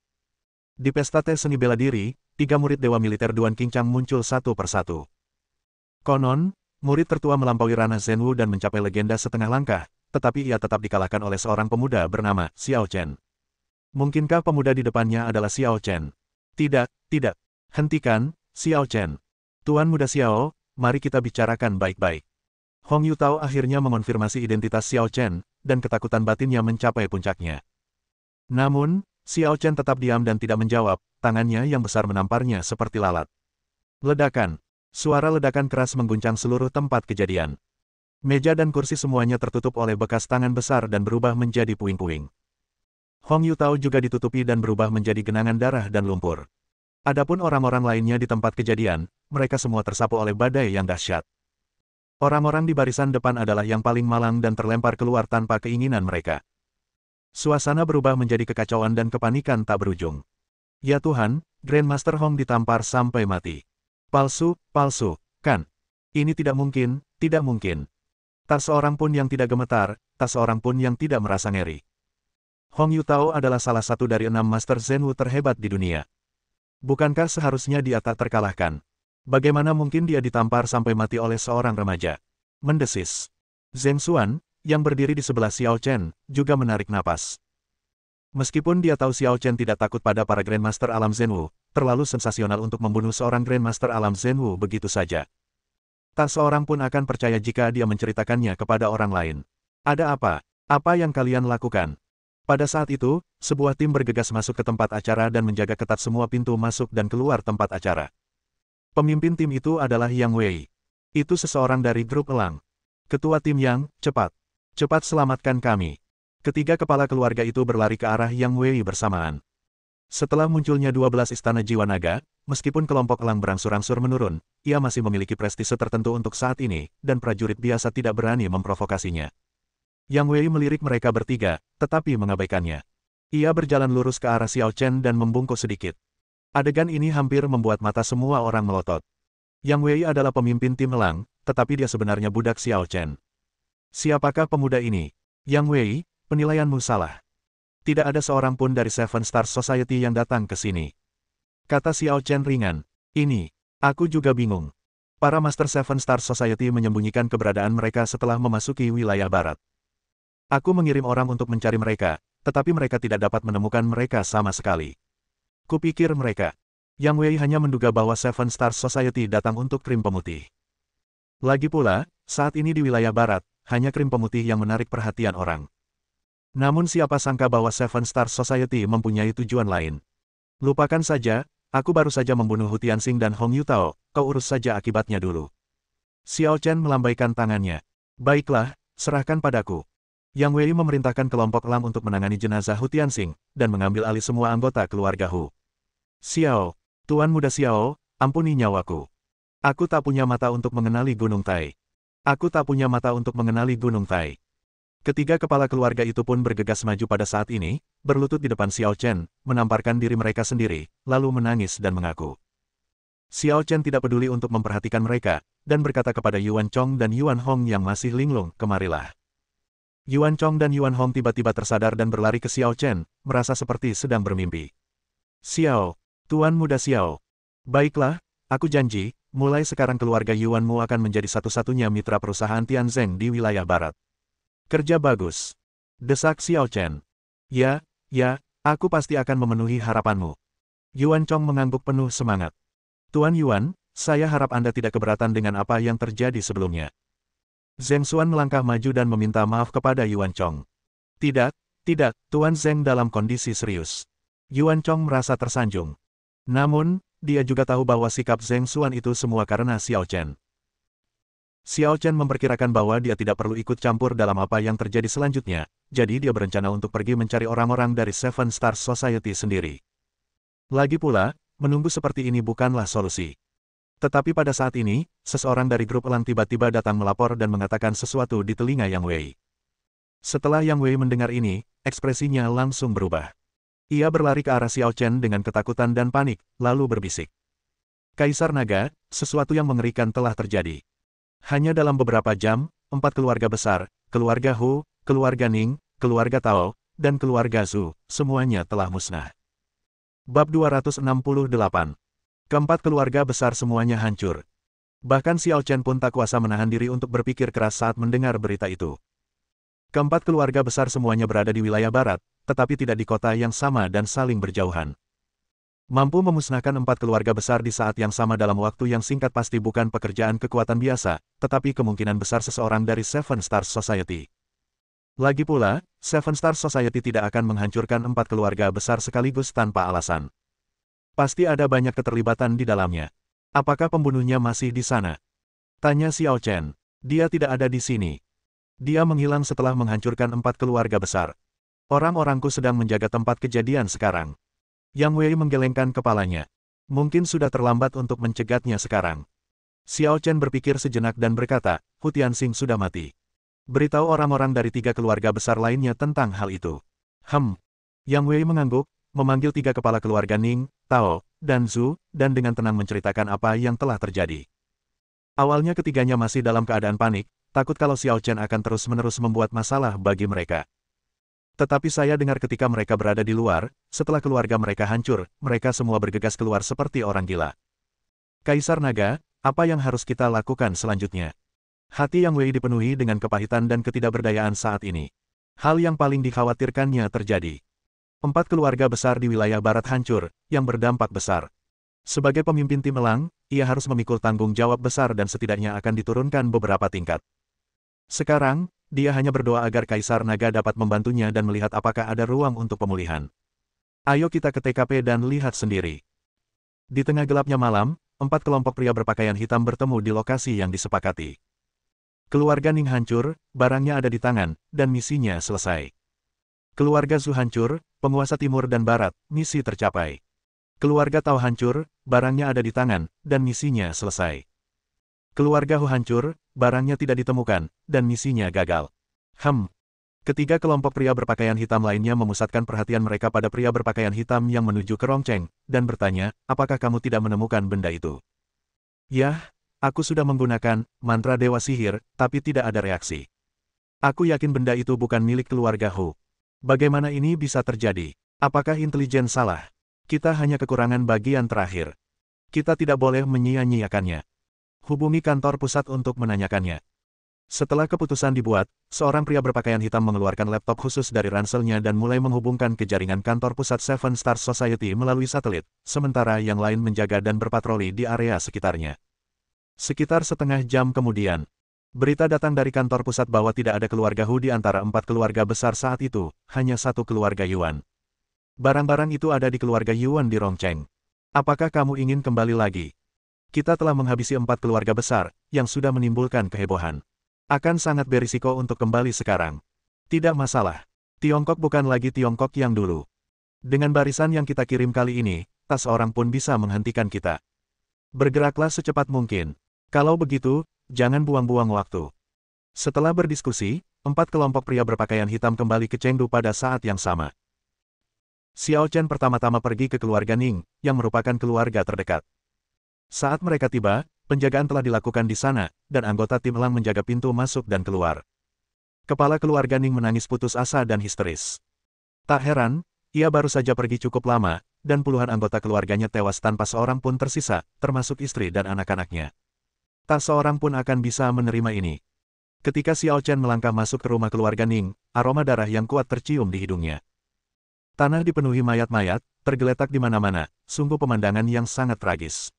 Di pesta tes seni bela diri, 3 murid dewa militer Duan Qingchang muncul satu persatu. Konon, murid tertua melampaui ranah Zhenwu dan mencapai legenda setengah langkah, tetapi ia tetap dikalahkan oleh seorang pemuda bernama Xiao Chen. Mungkinkah pemuda di depannya adalah Xiao Chen? Tidak, tidak. Hentikan, Xiao Chen. Tuan muda Xiao, mari kita bicarakan baik-baik. Hong Yutao akhirnya mengonfirmasi identitas Xiao Chen, dan ketakutan batinnya mencapai puncaknya. Namun, Xiao Chen tetap diam dan tidak menjawab, tangannya yang besar menamparnya seperti lalat. Ledakan. Suara ledakan keras mengguncang seluruh tempat kejadian. Meja dan kursi semuanya tertutup oleh bekas tangan besar dan berubah menjadi puing-puing. Hong Yutao juga ditutupi dan berubah menjadi genangan darah dan lumpur. Adapun orang-orang lainnya di tempat kejadian, mereka semua tersapu oleh badai yang dahsyat. Orang-orang di barisan depan adalah yang paling malang dan terlempar keluar tanpa keinginan mereka. Suasana berubah menjadi kekacauan dan kepanikan tak berujung. Ya Tuhan, Grandmaster Hong ditampar sampai mati. Palsu, palsu, kan? Ini tidak mungkin, tidak mungkin. Tak seorang pun yang tidak gemetar, tak seorang pun yang tidak merasa ngeri. Hong Yutao adalah salah satu dari 6 Master Zhenwu terhebat di dunia. Bukankah seharusnya dia tak terkalahkan? Bagaimana mungkin dia ditampar sampai mati oleh seorang remaja? Mendesis. Zheng Xuan, yang berdiri di sebelah Xiao Chen, juga menarik napas. Meskipun dia tahu Xiao Chen tidak takut pada para Grandmaster alam Zhenwu, terlalu sensasional untuk membunuh seorang Grandmaster alam Zhenwu begitu saja. Tak seorang pun akan percaya jika dia menceritakannya kepada orang lain. Ada apa? Apa yang kalian lakukan? Pada saat itu, sebuah tim bergegas masuk ke tempat acara dan menjaga ketat semua pintu masuk dan keluar tempat acara. Pemimpin tim itu adalah Yang Wei. Itu seseorang dari grup elang. Ketua tim Yang, cepat. Cepat selamatkan kami. Ketiga kepala keluarga itu berlari ke arah Yang Wei bersamaan. Setelah munculnya 12 istana jiwa naga, meskipun kelompok elang berangsur-angsur menurun, ia masih memiliki prestise tertentu untuk saat ini, dan prajurit biasa tidak berani memprovokasinya. Yang Wei melirik mereka bertiga, tetapi mengabaikannya. Ia berjalan lurus ke arah Xiao Chen dan membungkuk sedikit. Adegan ini hampir membuat mata semua orang melotot. Yang Wei adalah pemimpin tim elang, tetapi dia sebenarnya budak Xiao Chen. Siapakah pemuda ini? Yang Wei, penilaianmu salah. Tidak ada seorang pun dari Seven Stars Society yang datang ke sini. Kata Xiao Chen ringan. Ini, aku juga bingung. Para Master Seven Stars Society menyembunyikan keberadaan mereka setelah memasuki wilayah barat. Aku mengirim orang untuk mencari mereka, tetapi mereka tidak dapat menemukan mereka sama sekali. Kupikir mereka. Yang Wei hanya menduga bahwa Seven Stars Society datang untuk krim pemutih. Lagi pula, saat ini di wilayah barat, hanya krim pemutih yang menarik perhatian orang. Namun siapa sangka bahwa Seven Stars Society mempunyai tujuan lain. Lupakan saja, aku baru saja membunuh Hu Tianxing dan Hong Yutao, kau urus saja akibatnya dulu. Xiao Chen melambaikan tangannya. Baiklah, serahkan padaku. Yang Wei memerintahkan kelompok elang untuk menangani jenazah Hu Tianxing, dan mengambil alih semua anggota keluarga Hu. Xiao, Tuan Muda Xiao, ampuni nyawaku. Aku tak punya mata untuk mengenali Gunung Tai. Aku tak punya mata untuk mengenali Gunung Tai. Ketiga kepala keluarga itu pun bergegas maju pada saat ini, berlutut di depan Xiao Chen, menamparkan diri mereka sendiri, lalu menangis dan mengaku. Xiao Chen tidak peduli untuk memperhatikan mereka, dan berkata kepada Yuan Chong dan Yuan Hong yang masih linglung, kemarilah. Yuan Chong dan Yuan Hong tiba-tiba tersadar dan berlari ke Xiao Chen, merasa seperti sedang bermimpi. Xiao, Tuan Muda Xiao. Baiklah, aku janji, mulai sekarang keluarga Yuanmu akan menjadi satu-satunya mitra perusahaan Tianzeng di wilayah barat. Kerja bagus. Desak Xiao Chen. Ya, aku pasti akan memenuhi harapanmu. Yuan Chong mengangguk penuh semangat. Tuan Yuan, saya harap Anda tidak keberatan dengan apa yang terjadi sebelumnya. Zheng Xuan melangkah maju dan meminta maaf kepada Yuan Chong. Tidak, Tuan Zheng dalam kondisi serius. Yuan Chong merasa tersanjung. Namun, dia juga tahu bahwa sikap Zheng Xuan itu semua karena Xiao Chen. Xiao Chen memperkirakan bahwa dia tidak perlu ikut campur dalam apa yang terjadi selanjutnya, jadi dia berencana untuk pergi mencari orang-orang dari Seven Stars Society sendiri. Lagi pula, menunggu seperti ini bukanlah solusi. Tetapi pada saat ini, seseorang dari grup Elang tiba-tiba datang melapor dan mengatakan sesuatu di telinga Yang Wei. Setelah Yang Wei mendengar ini, ekspresinya langsung berubah. Ia berlari ke arah Xiao Chen dengan ketakutan dan panik, lalu berbisik. Kaisar Naga, sesuatu yang mengerikan telah terjadi. Hanya dalam beberapa jam, 4 keluarga besar, keluarga Hu, keluarga Ning, keluarga Tao, dan keluarga Zhu, semuanya telah musnah. Bab 268. Keempat keluarga besar semuanya hancur. Bahkan Xiao Chen pun tak kuasa menahan diri untuk berpikir keras saat mendengar berita itu. Keempat keluarga besar semuanya berada di wilayah barat, tetapi tidak di kota yang sama dan saling berjauhan. Mampu memusnahkan 4 keluarga besar di saat yang sama dalam waktu yang singkat pasti bukan pekerjaan kekuatan biasa, tetapi kemungkinan besar seseorang dari Seven Stars Society. Lagi pula, Seven Stars Society tidak akan menghancurkan 4 keluarga besar sekaligus tanpa alasan. Pasti ada banyak keterlibatan di dalamnya. Apakah pembunuhnya masih di sana? Tanya Xiao Chen. Dia tidak ada di sini. Dia menghilang setelah menghancurkan 4 keluarga besar. Orang-orangku sedang menjaga tempat kejadian sekarang. Yang Wei menggelengkan kepalanya. Mungkin sudah terlambat untuk mencegatnya sekarang. Xiao Chen berpikir sejenak dan berkata, Hu Tianxing sudah mati. Beritahu orang-orang dari 3 keluarga besar lainnya tentang hal itu. Yang Wei mengangguk, memanggil 3 kepala keluarga Ning, Tao, dan Zhu, dan dengan tenang menceritakan apa yang telah terjadi. Awalnya ketiganya masih dalam keadaan panik, takut kalau Xiao Chen akan terus-menerus membuat masalah bagi mereka. Tetapi saya dengar ketika mereka berada di luar, setelah keluarga mereka hancur, mereka semua bergegas keluar seperti orang gila. Kaisar Naga, apa yang harus kita lakukan selanjutnya? Hati Yang Wei dipenuhi dengan kepahitan dan ketidakberdayaan saat ini. Hal yang paling dikhawatirkannya terjadi. 4 keluarga besar di wilayah barat hancur, yang berdampak besar. Sebagai pemimpin tim Elang, ia harus memikul tanggung jawab besar dan setidaknya akan diturunkan beberapa tingkat. Sekarang, dia hanya berdoa agar Kaisar Naga dapat membantunya dan melihat apakah ada ruang untuk pemulihan. Ayo kita ke TKP dan lihat sendiri. Di tengah gelapnya malam, 4 kelompok pria berpakaian hitam bertemu di lokasi yang disepakati. Keluarga Ning hancur, barangnya ada di tangan, dan misinya selesai. Keluarga Zhu hancur, penguasa timur dan barat, misi tercapai. Keluarga Tao hancur, barangnya ada di tangan, dan misinya selesai. Keluarga Hu hancur, barangnya tidak ditemukan, dan misinya gagal. Ketiga kelompok pria berpakaian hitam lainnya memusatkan perhatian mereka pada pria berpakaian hitam yang menuju ke Rongcheng, dan bertanya, apakah kamu tidak menemukan benda itu? Yah, aku sudah menggunakan mantra dewa sihir, tapi tidak ada reaksi. Aku yakin benda itu bukan milik keluarga Hu. Bagaimana ini bisa terjadi? Apakah intelijen salah? Kita hanya kekurangan bagian terakhir. Kita tidak boleh menyia-nyiakannya. Hubungi kantor pusat untuk menanyakannya. Setelah keputusan dibuat, seorang pria berpakaian hitam mengeluarkan laptop khusus dari ranselnya dan mulai menghubungkan ke jaringan kantor pusat Seven Stars Society melalui satelit, sementara yang lain menjaga dan berpatroli di area sekitarnya. Sekitar setengah jam kemudian, berita datang dari kantor pusat bahwa tidak ada keluarga Hu di antara 4 keluarga besar saat itu, hanya 1 keluarga Yuan. Barang-barang itu ada di keluarga Yuan di Rongcheng. Apakah kamu ingin kembali lagi? Kita telah menghabisi 4 keluarga besar, yang sudah menimbulkan kehebohan. Akan sangat berisiko untuk kembali sekarang. Tidak masalah. Tiongkok bukan lagi Tiongkok yang dulu. Dengan barisan yang kita kirim kali ini, tak seorang pun bisa menghentikan kita. Bergeraklah secepat mungkin. Kalau begitu, jangan buang-buang waktu. Setelah berdiskusi, 4 kelompok pria berpakaian hitam kembali ke Chengdu pada saat yang sama. Xiao Chen pertama-tama pergi ke keluarga Ning, yang merupakan keluarga terdekat. Saat mereka tiba, penjagaan telah dilakukan di sana, dan anggota tim elang menjaga pintu masuk dan keluar. Kepala keluarga Ning menangis putus asa dan histeris. Tak heran, ia baru saja pergi cukup lama, dan puluhan anggota keluarganya tewas tanpa seorang pun tersisa, termasuk istri dan anak-anaknya. Tak seorang pun akan bisa menerima ini. Ketika Xiao Chen melangkah masuk ke rumah keluarga Ning, aroma darah yang kuat tercium di hidungnya. Tanah dipenuhi mayat-mayat, tergeletak di mana-mana, sungguh pemandangan yang sangat tragis.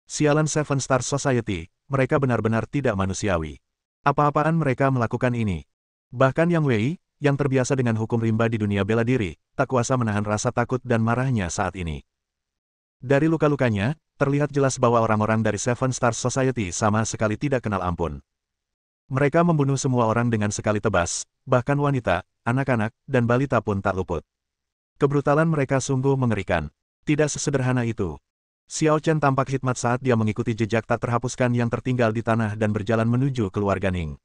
Sialan Seven Star Society, mereka benar-benar tidak manusiawi. Apa-apaan mereka melakukan ini? Bahkan Yang Wei, yang terbiasa dengan hukum rimba di dunia bela diri, tak kuasa menahan rasa takut dan marahnya saat ini. Dari luka-lukanya, terlihat jelas bahwa orang-orang dari Seven Star Society sama sekali tidak kenal ampun. Mereka membunuh semua orang dengan sekali tebas, bahkan wanita, anak-anak, dan balita pun tak luput. Kebrutalan mereka sungguh mengerikan. Tidak sesederhana itu. Xiao Chen tampak hikmat saat dia mengikuti jejak tak terhapuskan yang tertinggal di tanah dan berjalan menuju keluarga Ning.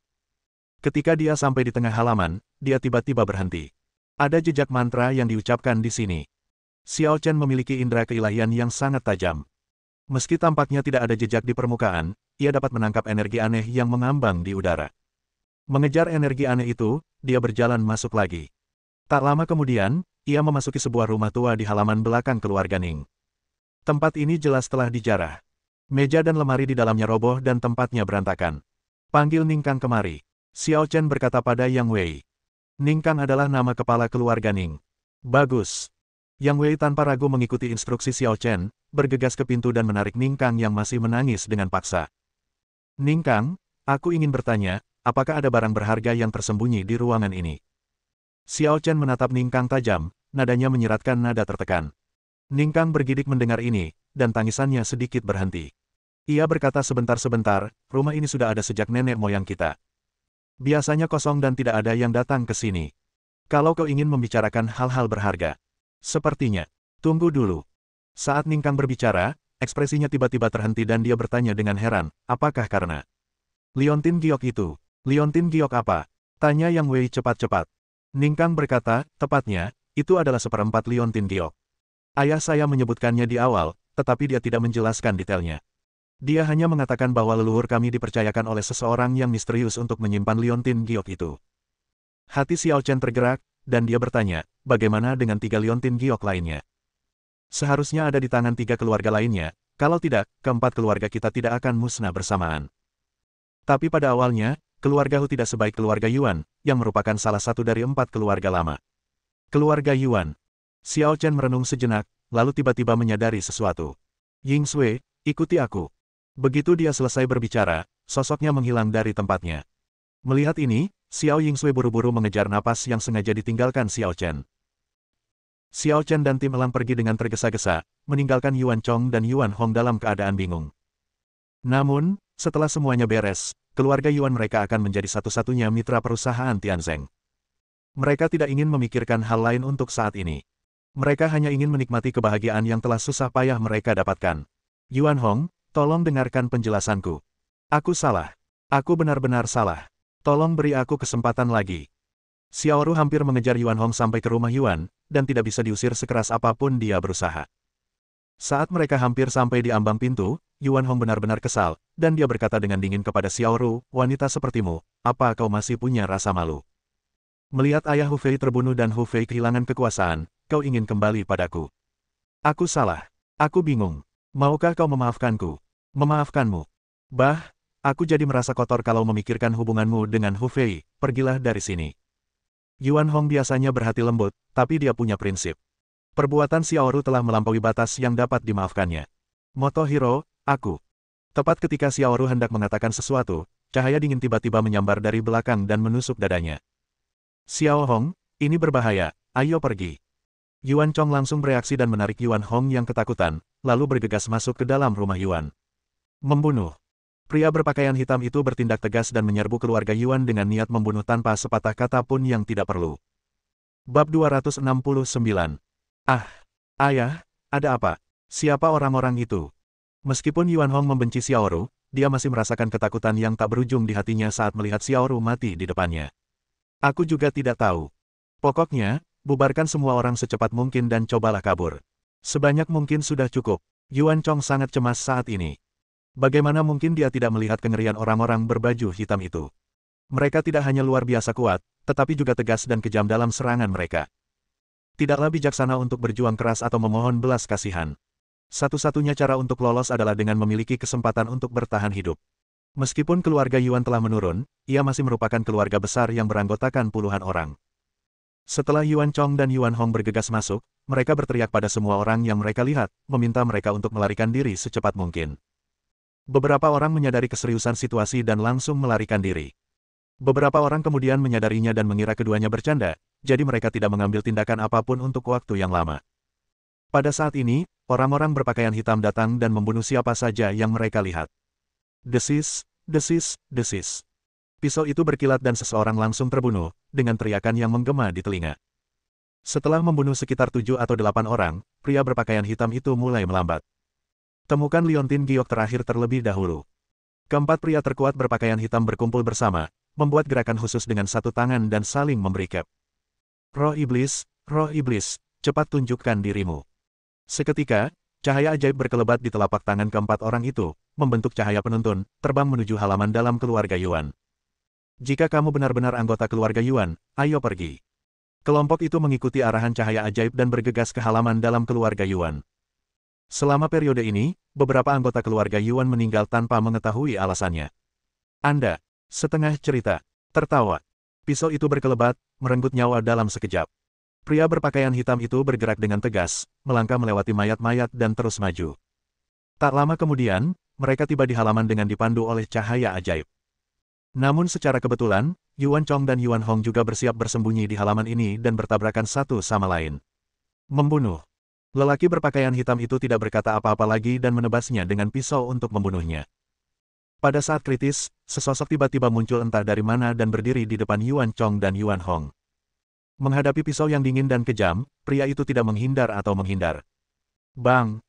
Ketika dia sampai di tengah halaman, dia tiba-tiba berhenti. Ada jejak mantra yang diucapkan di sini. Xiao Chen memiliki indera keilahian yang sangat tajam. Meski tampaknya tidak ada jejak di permukaan, ia dapat menangkap energi aneh yang mengambang di udara. Mengejar energi aneh itu, dia berjalan masuk lagi. Tak lama kemudian, ia memasuki sebuah rumah tua di halaman belakang keluarga Ning. Tempat ini jelas telah dijarah. Meja dan lemari di dalamnya roboh dan tempatnya berantakan. Panggil Ning Kang kemari. Xiao Chen berkata pada Yang Wei. Ning Kang adalah nama kepala keluarga Ning. Bagus. Yang Wei tanpa ragu mengikuti instruksi Xiao Chen, bergegas ke pintu dan menarik Ning Kang yang masih menangis dengan paksa. Ning Kang, aku ingin bertanya, apakah ada barang berharga yang tersembunyi di ruangan ini? Xiao Chen menatap Ning Kang tajam, nadanya menyeratkan nada tertekan. Ning Kang bergidik mendengar ini, dan tangisannya sedikit berhenti. Ia berkata sebentar-sebentar, rumah ini sudah ada sejak nenek moyang kita. Biasanya kosong dan tidak ada yang datang ke sini. Kalau kau ingin membicarakan hal-hal berharga. Sepertinya. Tunggu dulu. Saat Ning Kang berbicara, ekspresinya tiba-tiba terhenti dan dia bertanya dengan heran, apakah karena Liontin Giok itu? Liontin Giok apa? Tanya Yang Wei cepat-cepat. Ning Kang berkata, tepatnya, itu adalah seperempat Liontin Giok. Ayah saya menyebutkannya di awal, tetapi dia tidak menjelaskan detailnya. Dia hanya mengatakan bahwa leluhur kami dipercayakan oleh seseorang yang misterius untuk menyimpan Liontin Giok itu. Hati Xiao Chen tergerak, dan dia bertanya, bagaimana dengan 3 Liontin Giok lainnya? Seharusnya ada di tangan 3 keluarga lainnya, kalau tidak, keempat keluarga kita tidak akan musnah bersamaan. Tapi pada awalnya, keluarga Hu tidak sebaik keluarga Yuan, yang merupakan salah satu dari 4 keluarga lama. Keluarga Yuan. Xiao Chen merenung sejenak, lalu tiba-tiba menyadari sesuatu. Ying Sui, ikuti aku. Begitu dia selesai berbicara, sosoknya menghilang dari tempatnya. Melihat ini, Xiao Yingsui buru-buru mengejar napas yang sengaja ditinggalkan Xiao Chen. Xiao Chen dan tim elang pergi dengan tergesa-gesa, meninggalkan Yuan Chong dan Yuan Hong dalam keadaan bingung. Namun, setelah semuanya beres, keluarga Yuan mereka akan menjadi satu-satunya mitra perusahaan Tianzeng. Mereka tidak ingin memikirkan hal lain untuk saat ini. Mereka hanya ingin menikmati kebahagiaan yang telah susah payah mereka dapatkan. Yuan Hong, tolong dengarkan penjelasanku. Aku salah. Aku benar-benar salah. Tolong beri aku kesempatan lagi. Xiao Ru hampir mengejar Yuan Hong sampai ke rumah Yuan, dan tidak bisa diusir sekeras apapun dia berusaha. Saat mereka hampir sampai di ambang pintu, Yuan Hong benar-benar kesal, dan dia berkata dengan dingin kepada Xiao Ru, wanita sepertimu, apa kau masih punya rasa malu? Melihat ayah Hu Fei terbunuh dan Hu Fei kehilangan kekuasaan, kau ingin kembali padaku. Aku salah. Aku bingung. Maukah kau memaafkanku? Memaafkanmu. Bah, aku jadi merasa kotor kalau memikirkan hubunganmu dengan Hu Fei, pergilah dari sini. Yuan Hong biasanya berhati lembut, tapi dia punya prinsip. Perbuatan Xiao Ru telah melampaui batas yang dapat dimaafkannya. Motohiro, aku. Tepat ketika Xiao Ru hendak mengatakan sesuatu, cahaya dingin tiba-tiba menyambar dari belakang dan menusuk dadanya. Xiao Hong, ini berbahaya, ayo pergi. Yuan Chong langsung bereaksi dan menarik Yuan Hong yang ketakutan, lalu bergegas masuk ke dalam rumah Yuan. Membunuh. Pria berpakaian hitam itu bertindak tegas dan menyerbu keluarga Yuan dengan niat membunuh tanpa sepatah kata pun yang tidak perlu. Bab 269. Ah, ayah, ada apa? Siapa orang-orang itu? Meskipun Yuan Hong membenci Xiao Ru, dia masih merasakan ketakutan yang tak berujung di hatinya saat melihat Xiao Ru mati di depannya. Aku juga tidak tahu. Pokoknya, bubarkan semua orang secepat mungkin dan cobalah kabur. Sebanyak mungkin sudah cukup. Yuan Chong sangat cemas saat ini. Bagaimana mungkin dia tidak melihat kengerian orang-orang berbaju hitam itu? Mereka tidak hanya luar biasa kuat, tetapi juga tegas dan kejam dalam serangan mereka. Tidaklah bijaksana untuk berjuang keras atau memohon belas kasihan. Satu-satunya cara untuk lolos adalah dengan memiliki kesempatan untuk bertahan hidup. Meskipun keluarga Yuan telah menurun, ia masih merupakan keluarga besar yang beranggotakan puluhan orang. Setelah Yuan Chong dan Yuan Hong bergegas masuk, mereka berteriak pada semua orang yang mereka lihat, meminta mereka untuk melarikan diri secepat mungkin. Beberapa orang menyadari keseriusan situasi dan langsung melarikan diri. Beberapa orang kemudian menyadarinya dan mengira keduanya bercanda, jadi mereka tidak mengambil tindakan apapun untuk waktu yang lama. Pada saat ini, orang-orang berpakaian hitam datang dan membunuh siapa saja yang mereka lihat. Desis, desis, desis. Pisau itu berkilat dan seseorang langsung terbunuh, dengan teriakan yang menggema di telinga. Setelah membunuh sekitar 7 atau 8 orang, pria berpakaian hitam itu mulai melambat. Temukan Liontin Giok terakhir terlebih dahulu. Keempat pria terkuat berpakaian hitam berkumpul bersama, membuat gerakan khusus dengan satu tangan dan saling memberi cap. Roh iblis, cepat tunjukkan dirimu. Seketika, cahaya ajaib berkelebat di telapak tangan keempat orang itu, membentuk cahaya penuntun, terbang menuju halaman dalam keluarga Yuan. Jika kamu benar-benar anggota keluarga Yuan, ayo pergi. Kelompok itu mengikuti arahan cahaya ajaib dan bergegas ke halaman dalam keluarga Yuan. Selama periode ini, beberapa anggota keluarga Yuan meninggal tanpa mengetahui alasannya. Anda, setengah cerita, tertawa. Pisau itu berkelebat, merenggut nyawa dalam sekejap. Pria berpakaian hitam itu bergerak dengan tegas, melangkah melewati mayat-mayat dan terus maju. Tak lama kemudian, mereka tiba di halaman dengan dipandu oleh cahaya ajaib. Namun secara kebetulan, Yuan Chong dan Yuan Hong juga bersiap bersembunyi di halaman ini dan bertabrakan satu sama lain. Membunuh. Lelaki berpakaian hitam itu tidak berkata apa-apa lagi dan menebasnya dengan pisau untuk membunuhnya. Pada saat kritis, sesosok tiba-tiba muncul entah dari mana dan berdiri di depan Yuan Chong dan Yuan Hong. Menghadapi pisau yang dingin dan kejam, pria itu tidak menghindar atau menghindar. Bang!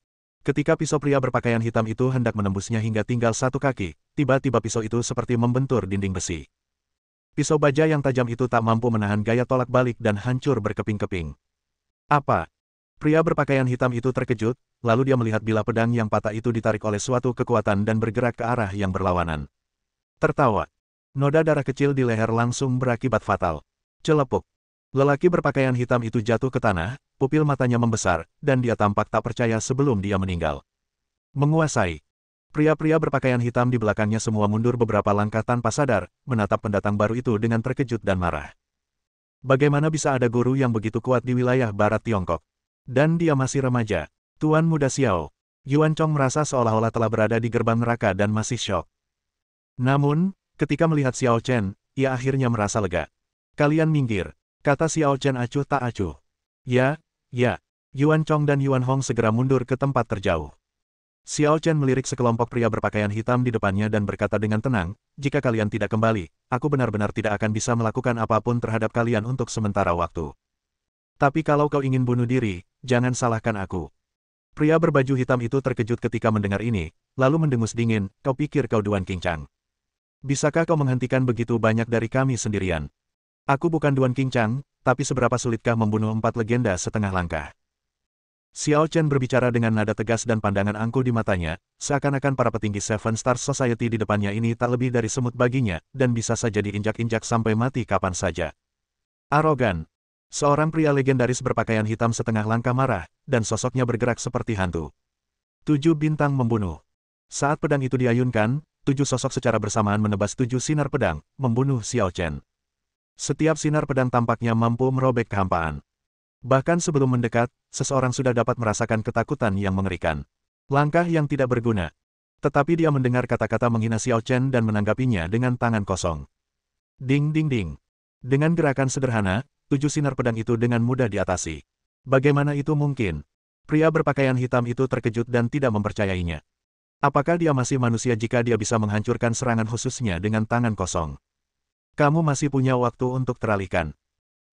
Ketika pisau pria berpakaian hitam itu hendak menembusnya hingga tinggal satu kaki, tiba-tiba pisau itu seperti membentur dinding besi. Pisau baja yang tajam itu tak mampu menahan gaya tolak balik dan hancur berkeping-keping. Apa? Pria berpakaian hitam itu terkejut, lalu dia melihat bilah pedang yang patah itu ditarik oleh suatu kekuatan dan bergerak ke arah yang berlawanan. Tertawa. Noda darah kecil di leher langsung berakibat fatal. Celepuk. Lelaki berpakaian hitam itu jatuh ke tanah, pupil matanya membesar, dan dia tampak tak percaya sebelum dia meninggal. Menguasai. Pria-pria berpakaian hitam di belakangnya semua mundur beberapa langkah tanpa sadar, menatap pendatang baru itu dengan terkejut dan marah. Bagaimana bisa ada guru yang begitu kuat di wilayah barat Tiongkok? Dan dia masih remaja. Tuan Muda Xiao. Yuan Chong merasa seolah-olah telah berada di gerbang neraka dan masih syok. Namun, ketika melihat Xiao Chen, ia akhirnya merasa lega. Kalian minggir, kata Xiao Chen acuh tak acuh. Ya. Yuan Chong dan Yuan Hong segera mundur ke tempat terjauh. Xiao Chen melirik sekelompok pria berpakaian hitam di depannya dan berkata dengan tenang, jika kalian tidak kembali, aku benar-benar tidak akan bisa melakukan apapun terhadap kalian untuk sementara waktu. Tapi kalau kau ingin bunuh diri, jangan salahkan aku. Pria berbaju hitam itu terkejut ketika mendengar ini, lalu mendengus dingin, kau pikir kau Duan Qingchang? Bisakah kau menghentikan begitu banyak dari kami sendirian? Aku bukan Duan Qingchang, tapi seberapa sulitkah membunuh 4 legenda setengah langkah? Xiao Chen berbicara dengan nada tegas dan pandangan angkuh di matanya, seakan-akan para petinggi Seven Stars Society di depannya ini tak lebih dari semut baginya, dan bisa saja diinjak-injak sampai mati kapan saja. Arogan. Seorang pria legendaris berpakaian hitam setengah langkah marah, dan sosoknya bergerak seperti hantu. 7 bintang membunuh. Saat pedang itu diayunkan, 7 sosok secara bersamaan menebas 7 sinar pedang, membunuh Xiao Chen. Setiap sinar pedang tampaknya mampu merobek kehampaan. Bahkan sebelum mendekat, seseorang sudah dapat merasakan ketakutan yang mengerikan. Langkah yang tidak berguna. Tetapi dia mendengar kata-kata menghina Xiao Chen dan menanggapinya dengan tangan kosong. Ding ding ding. Dengan gerakan sederhana, 7 sinar pedang itu dengan mudah diatasi. Bagaimana itu mungkin? Pria berpakaian hitam itu terkejut dan tidak mempercayainya. Apakah dia masih manusia jika dia bisa menghancurkan serangan khususnya dengan tangan kosong? Kamu masih punya waktu untuk teralihkan.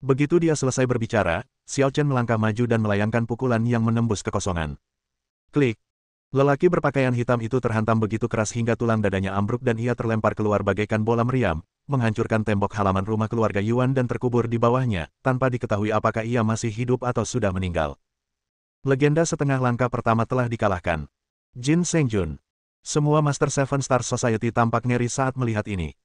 Begitu dia selesai berbicara, Xiao Chen melangkah maju dan melayangkan pukulan yang menembus kekosongan. Klik. Lelaki berpakaian hitam itu terhantam begitu keras hingga tulang dadanya ambruk dan ia terlempar keluar bagaikan bola meriam, menghancurkan tembok halaman rumah keluarga Yuan dan terkubur di bawahnya, tanpa diketahui apakah ia masih hidup atau sudah meninggal. Legenda setengah langkah pertama telah dikalahkan. Jin Sengjun. Semua Master Seven Star Society tampak ngeri saat melihat ini.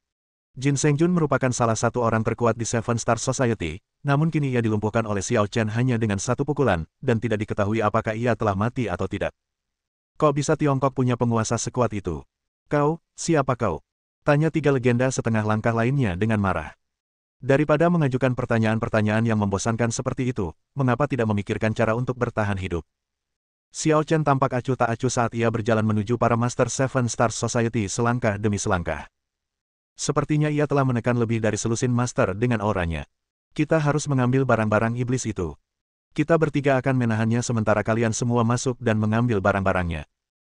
Jin Sengjun merupakan salah satu orang terkuat di Seven Star Society, namun kini ia dilumpuhkan oleh Xiao Chen hanya dengan satu pukulan, dan tidak diketahui apakah ia telah mati atau tidak. Kok bisa Tiongkok punya penguasa sekuat itu? Kau, siapa kau? Tanya tiga legenda setengah langkah lainnya dengan marah. Daripada mengajukan pertanyaan-pertanyaan yang membosankan seperti itu, mengapa tidak memikirkan cara untuk bertahan hidup? Xiao Chen tampak acuh tak acuh saat ia berjalan menuju para Master Seven Star Society selangkah demi selangkah. Sepertinya ia telah menekan lebih dari selusin Master dengan auranya. Kita harus mengambil barang-barang iblis itu. Kita bertiga akan menahannya sementara kalian semua masuk dan mengambil barang-barangnya.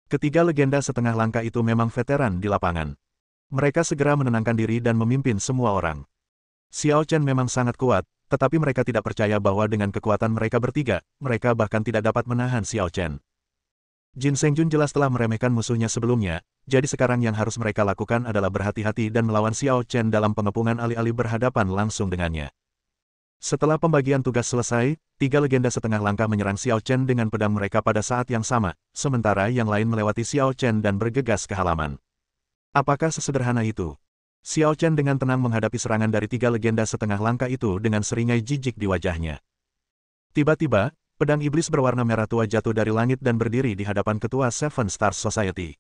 Ketiga legenda setengah langkah itu memang veteran di lapangan. Mereka segera menenangkan diri dan memimpin semua orang. Xiao Chen memang sangat kuat, tetapi mereka tidak percaya bahwa dengan kekuatan mereka bertiga, mereka bahkan tidak dapat menahan Xiao Chen. Jin Sengjun jelas telah meremehkan musuhnya sebelumnya, jadi sekarang yang harus mereka lakukan adalah berhati-hati dan melawan Xiao Chen dalam pengepungan alih-alih berhadapan langsung dengannya. Setelah pembagian tugas selesai, tiga legenda setengah langkah menyerang Xiao Chen dengan pedang mereka pada saat yang sama, sementara yang lain melewati Xiao Chen dan bergegas ke halaman. Apakah sesederhana itu? Xiao Chen dengan tenang menghadapi serangan dari tiga legenda setengah langkah itu dengan seringai jijik di wajahnya. Tiba-tiba, pedang iblis berwarna merah tua jatuh dari langit dan berdiri di hadapan ketua Seven Star Society.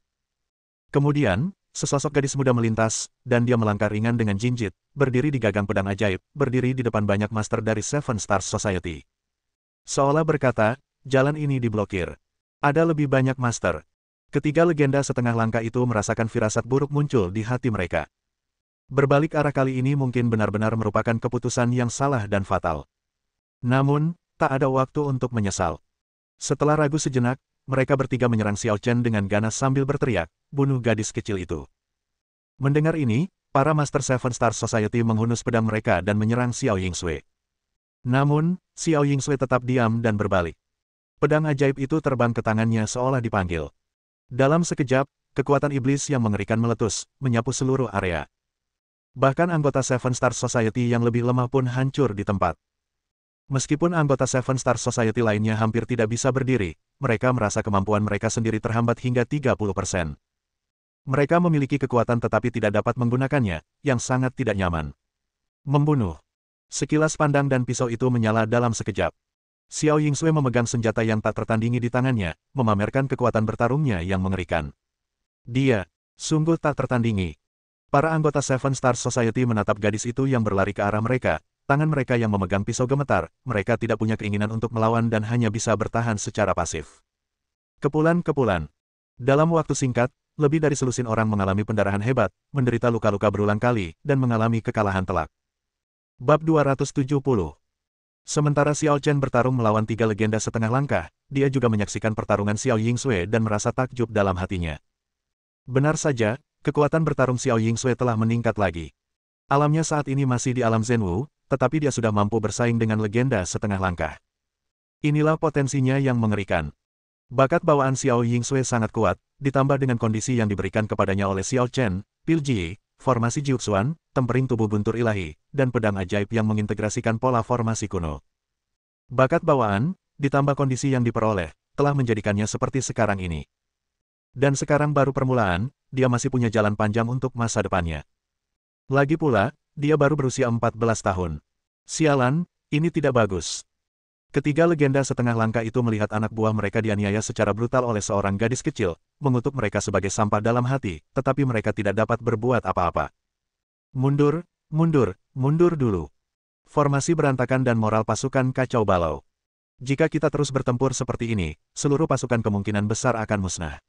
Kemudian, sesosok gadis muda melintas, dan dia melangkah ringan dengan jinjit, berdiri di gagang pedang ajaib, berdiri di depan banyak master dari Seven Star Society. Seolah berkata, jalan ini diblokir. Ada lebih banyak master. Ketiga legenda setengah langkah itu merasakan firasat buruk muncul di hati mereka. Berbalik arah kali ini mungkin benar-benar merupakan keputusan yang salah dan fatal. Namun, tak ada waktu untuk menyesal. Setelah ragu sejenak, mereka bertiga menyerang Xiao Chen dengan ganas sambil berteriak, bunuh gadis kecil itu. Mendengar ini, para Master Seven Star Society menghunus pedang mereka dan menyerang Xiao Yingsui. Namun, Xiao Yingsui tetap diam dan berbalik. Pedang ajaib itu terbang ke tangannya seolah dipanggil. Dalam sekejap, kekuatan iblis yang mengerikan meletus, menyapu seluruh area. Bahkan anggota Seven Star Society yang lebih lemah pun hancur di tempat. Meskipun anggota Seven Star Society lainnya hampir tidak bisa berdiri, mereka merasa kemampuan mereka sendiri terhambat hingga 30%. Mereka memiliki kekuatan tetapi tidak dapat menggunakannya, yang sangat tidak nyaman. Membunuh. Sekilas pandang dan pisau itu menyala dalam sekejap. Xiao Yingsui memegang senjata yang tak tertandingi di tangannya, memamerkan kekuatan bertarungnya yang mengerikan. Dia, sungguh tak tertandingi. Para anggota Seven Star Society menatap gadis itu yang berlari ke arah mereka, tangan mereka yang memegang pisau gemetar, mereka tidak punya keinginan untuk melawan dan hanya bisa bertahan secara pasif. Kepulan-kepulan. Dalam waktu singkat, lebih dari selusin orang mengalami pendarahan hebat, menderita luka-luka berulang kali, dan mengalami kekalahan telak. Bab 270. Sementara Xiao Chen bertarung melawan tiga legenda setengah langkah, dia juga menyaksikan pertarungan Xiao Yingsui dan merasa takjub dalam hatinya. Benar saja, kekuatan bertarung Xiao Yingsui telah meningkat lagi. Alamnya saat ini masih di alam Zhenwu, tetapi dia sudah mampu bersaing dengan legenda setengah langkah. Inilah potensinya yang mengerikan. Bakat bawaan Xiao Yingsui sangat kuat, ditambah dengan kondisi yang diberikan kepadanya oleh Xiao Chen, Pil Ji, formasi Jiuxuan, tempering tubuh buntur ilahi, dan pedang ajaib yang mengintegrasikan pola formasi kuno. Bakat bawaan, ditambah kondisi yang diperoleh, telah menjadikannya seperti sekarang ini. Dan sekarang baru permulaan, dia masih punya jalan panjang untuk masa depannya. Lagi pula, dia baru berusia 14 tahun. Sialan, ini tidak bagus. Ketiga legenda setengah langkah itu melihat anak buah mereka dianiaya secara brutal oleh seorang gadis kecil, mengutuk mereka sebagai sampah dalam hati, tetapi mereka tidak dapat berbuat apa-apa. Mundur, mundur, mundur dulu. Formasi berantakan dan moral pasukan kacau balau. Jika kita terus bertempur seperti ini, seluruh pasukan kemungkinan besar akan musnah.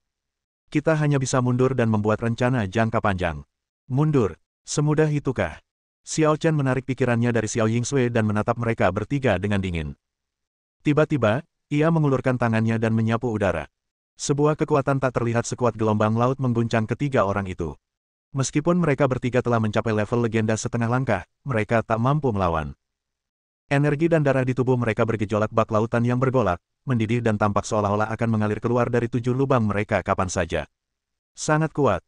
Kita hanya bisa mundur dan membuat rencana jangka panjang. Mundur, semudah itukah? Xiao Chen menarik pikirannya dari Xiao Yingsui dan menatap mereka bertiga dengan dingin. Tiba-tiba, ia mengulurkan tangannya dan menyapu udara. Sebuah kekuatan tak terlihat sekuat gelombang laut mengguncang ketiga orang itu. Meskipun mereka bertiga telah mencapai level legenda setengah langkah, mereka tak mampu melawan. Energi dan darah di tubuh mereka bergejolak bak lautan yang bergolak, mendidih dan tampak seolah-olah akan mengalir keluar dari 7 lubang mereka kapan saja. Sangat kuat.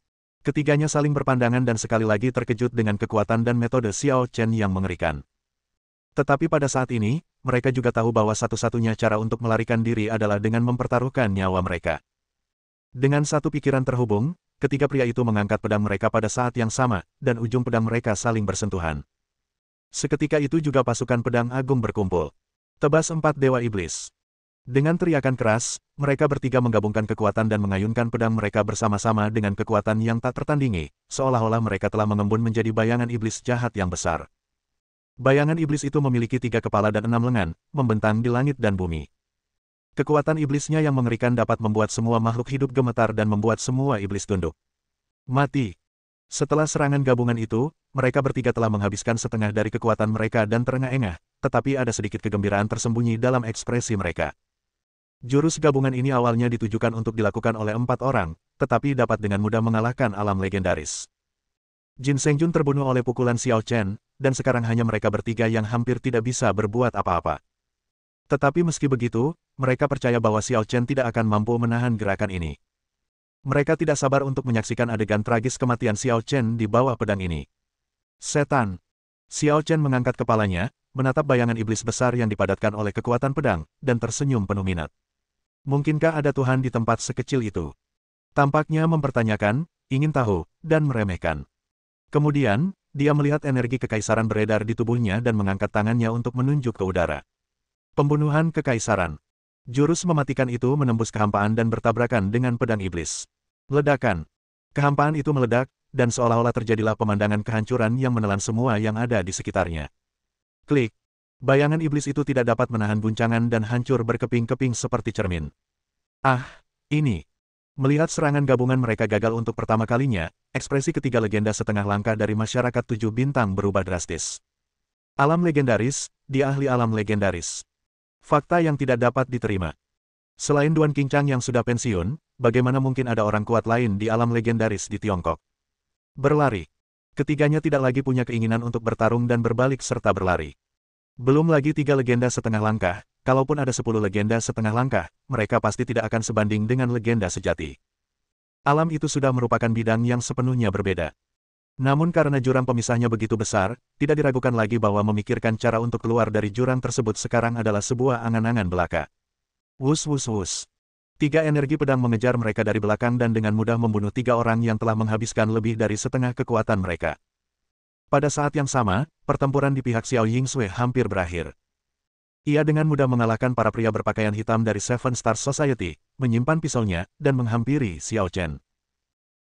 Ketiganya saling berpandangan dan sekali lagi terkejut dengan kekuatan dan metode Xiao Chen yang mengerikan. Tetapi pada saat ini, mereka juga tahu bahwa satu-satunya cara untuk melarikan diri adalah dengan mempertaruhkan nyawa mereka. Dengan satu pikiran terhubung, ketiga pria itu mengangkat pedang mereka pada saat yang sama, dan ujung pedang mereka saling bersentuhan. Seketika itu juga pasukan pedang agung berkumpul. Tebas empat dewa iblis. Dengan teriakan keras, mereka bertiga menggabungkan kekuatan dan mengayunkan pedang mereka bersama-sama dengan kekuatan yang tak tertandingi, seolah-olah mereka telah mengembun menjadi bayangan iblis jahat yang besar. Bayangan iblis itu memiliki 3 kepala dan 6 lengan, membentang di langit dan bumi. Kekuatan iblisnya yang mengerikan dapat membuat semua makhluk hidup gemetar dan membuat semua iblis tunduk. Mati. Setelah serangan gabungan itu, mereka bertiga telah menghabiskan setengah dari kekuatan mereka dan terengah-engah, tetapi ada sedikit kegembiraan tersembunyi dalam ekspresi mereka. Jurus gabungan ini awalnya ditujukan untuk dilakukan oleh 4 orang, tetapi dapat dengan mudah mengalahkan alam legendaris. Jin Sengjun terbunuh oleh pukulan Xiao Chen, dan sekarang hanya mereka bertiga yang hampir tidak bisa berbuat apa-apa. Tetapi meski begitu, mereka percaya bahwa Xiao Chen tidak akan mampu menahan gerakan ini. Mereka tidak sabar untuk menyaksikan adegan tragis kematian Xiao Chen di bawah pedang ini. Setan! Xiao Chen mengangkat kepalanya, menatap bayangan iblis besar yang dipadatkan oleh kekuatan pedang, dan tersenyum penuh minat. Mungkinkah ada Tuhan di tempat sekecil itu? Tampaknya mempertanyakan, ingin tahu, dan meremehkan. Kemudian, dia melihat energi kekaisaran beredar di tubuhnya dan mengangkat tangannya untuk menunjuk ke udara. Pembunuhan kekaisaran. Jurus mematikan itu menembus kehampaan dan bertabrakan dengan pedang iblis. Ledakan. Kehampaan itu meledak, dan seolah-olah terjadilah pemandangan kehancuran yang menelan semua yang ada di sekitarnya. Klik. Bayangan iblis itu tidak dapat menahan guncangan dan hancur berkeping-keping seperti cermin. Ah, ini. Melihat serangan gabungan mereka gagal untuk pertama kalinya, ekspresi ketiga legenda setengah langkah dari masyarakat 7 bintang berubah drastis. Alam legendaris, dia ahli alam legendaris. Fakta yang tidak dapat diterima. Selain Duan Qingchang yang sudah pensiun, bagaimana mungkin ada orang kuat lain di alam legendaris di Tiongkok? Berlari. Ketiganya tidak lagi punya keinginan untuk bertarung dan berbalik serta berlari. Belum lagi 3 legenda setengah langkah, kalaupun ada 10 legenda setengah langkah, mereka pasti tidak akan sebanding dengan legenda sejati. Alam itu sudah merupakan bidang yang sepenuhnya berbeda. Namun karena jurang pemisahnya begitu besar, tidak diragukan lagi bahwa memikirkan cara untuk keluar dari jurang tersebut sekarang adalah sebuah angan-angan belaka. Wus wus wus. 3 energi pedang mengejar mereka dari belakang dan dengan mudah membunuh 3 orang yang telah menghabiskan lebih dari setengah kekuatan mereka. Pada saat yang sama, pertempuran di pihak Xiao Yingsui hampir berakhir. Ia dengan mudah mengalahkan para pria berpakaian hitam dari Seven Stars Society, menyimpan pisaunya, dan menghampiri Xiao Chen.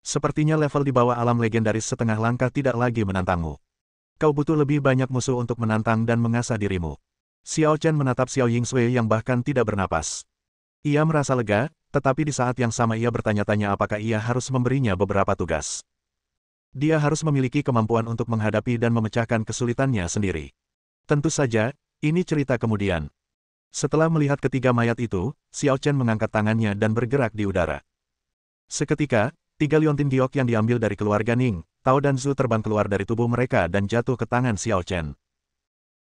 Sepertinya level di bawah alam legendaris setengah langkah tidak lagi menantangmu. Kau butuh lebih banyak musuh untuk menantang dan mengasah dirimu. Xiao Chen menatap Xiao Yingsui yang bahkan tidak bernapas. Ia merasa lega, tetapi di saat yang sama ia bertanya-tanya apakah ia harus memberinya beberapa tugas. Dia harus memiliki kemampuan untuk menghadapi dan memecahkan kesulitannya sendiri. Tentu saja, ini cerita kemudian. Setelah melihat ketiga mayat itu, Xiao Chen mengangkat tangannya dan bergerak di udara. Seketika, 3 liontin giok yang diambil dari keluarga Ning, Tao dan Zhu terbang keluar dari tubuh mereka dan jatuh ke tangan Xiao Chen.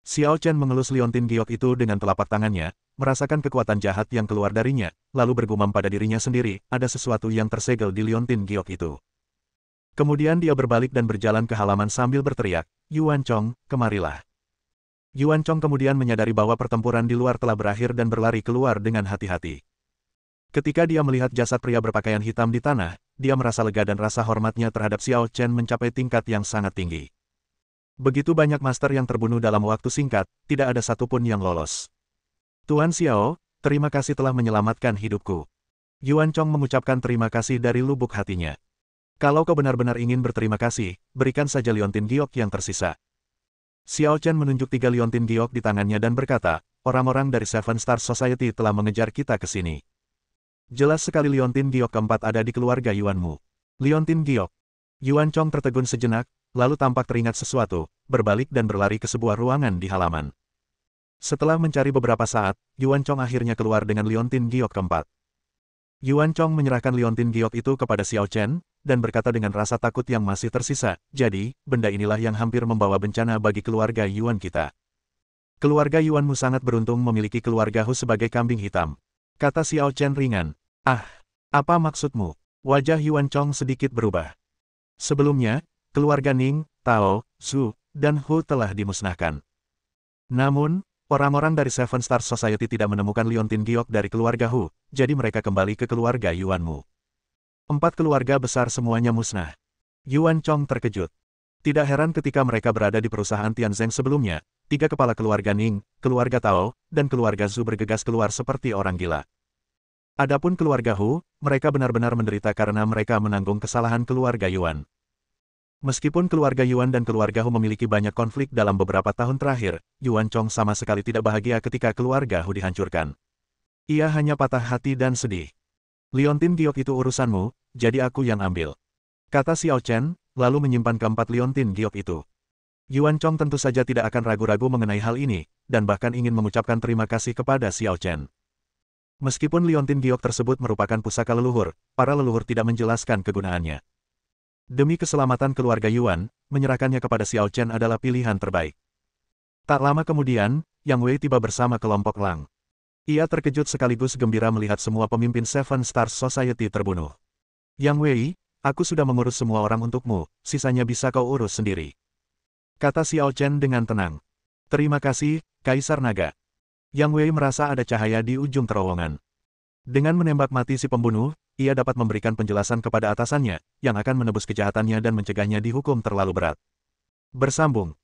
Xiao Chen mengelus liontin giok itu dengan telapak tangannya, merasakan kekuatan jahat yang keluar darinya, lalu bergumam pada dirinya sendiri, ada sesuatu yang tersegel di liontin giok itu. Kemudian dia berbalik dan berjalan ke halaman sambil berteriak, Yuan Chong, kemarilah. Yuan Chong kemudian menyadari bahwa pertempuran di luar telah berakhir dan berlari keluar dengan hati-hati. Ketika dia melihat jasad pria berpakaian hitam di tanah, dia merasa lega dan rasa hormatnya terhadap Xiao Chen mencapai tingkat yang sangat tinggi. Begitu banyak master yang terbunuh dalam waktu singkat, tidak ada satupun yang lolos. Tuan Xiao, terima kasih telah menyelamatkan hidupku. Yuan Chong mengucapkan terima kasih dari lubuk hatinya. Kalau kau benar-benar ingin berterima kasih, berikan saja liontin giok yang tersisa. Xiao Chen menunjuk 3 liontin giok di tangannya dan berkata, orang-orang dari Seven Stars Society telah mengejar kita ke sini. Jelas sekali liontin giok keempat ada di keluarga Yuanmu. Liontin giok. Yuan Chong tertegun sejenak, lalu tampak teringat sesuatu, berbalik dan berlari ke sebuah ruangan di halaman. Setelah mencari beberapa saat, Yuan Chong akhirnya keluar dengan liontin giok keempat. Yuan Chong menyerahkan liontin giok itu kepada Xiao Chen, dan berkata dengan rasa takut yang masih tersisa, jadi, benda inilah yang hampir membawa bencana bagi keluarga Yuan kita. Keluarga Yuanmu sangat beruntung memiliki keluarga Hu sebagai kambing hitam. Kata Xiao Chen ringan. Ah, apa maksudmu? Wajah Yuan Chong sedikit berubah. Sebelumnya, keluarga Ning, Tao, Zhu, dan Hu telah dimusnahkan. Namun, orang-orang dari Seven Stars Society tidak menemukan liontin giok dari keluarga Hu, jadi mereka kembali ke keluarga Yuanmu. 4 keluarga besar semuanya musnah. Yuan Chong terkejut. Tidak heran ketika mereka berada di perusahaan Tianzeng sebelumnya, 3 kepala keluarga Ning, keluarga Tao, dan keluarga Zhu bergegas keluar seperti orang gila. Adapun keluarga Hu, mereka benar-benar menderita karena mereka menanggung kesalahan keluarga Yuan. Meskipun keluarga Yuan dan keluarga Hu memiliki banyak konflik dalam beberapa tahun terakhir, Yuan Chong sama sekali tidak bahagia ketika keluarga Hu dihancurkan. Ia hanya patah hati dan sedih. Liontin Giok itu urusanmu, jadi aku yang ambil. Kata Xiao Chen, lalu menyimpan keempat liontin giok itu. Yuan Chong tentu saja tidak akan ragu-ragu mengenai hal ini, dan bahkan ingin mengucapkan terima kasih kepada Xiao Chen. Meskipun liontin giok tersebut merupakan pusaka leluhur, para leluhur tidak menjelaskan kegunaannya. Demi keselamatan keluarga Yuan, menyerahkannya kepada Xiao Chen adalah pilihan terbaik. Tak lama kemudian, Yang Wei tiba bersama kelompok Lang. Ia terkejut sekaligus gembira melihat semua pemimpin Seven Stars Society terbunuh. Yang Wei, aku sudah mengurus semua orang untukmu, sisanya bisa kau urus sendiri. Kata Xiao Chen dengan tenang. Terima kasih, Kaisar Naga. Yang Wei merasa ada cahaya di ujung terowongan. Dengan menembak mati si pembunuh, ia dapat memberikan penjelasan kepada atasannya, yang akan menebus kejahatannya dan mencegahnya dihukum terlalu berat. Bersambung.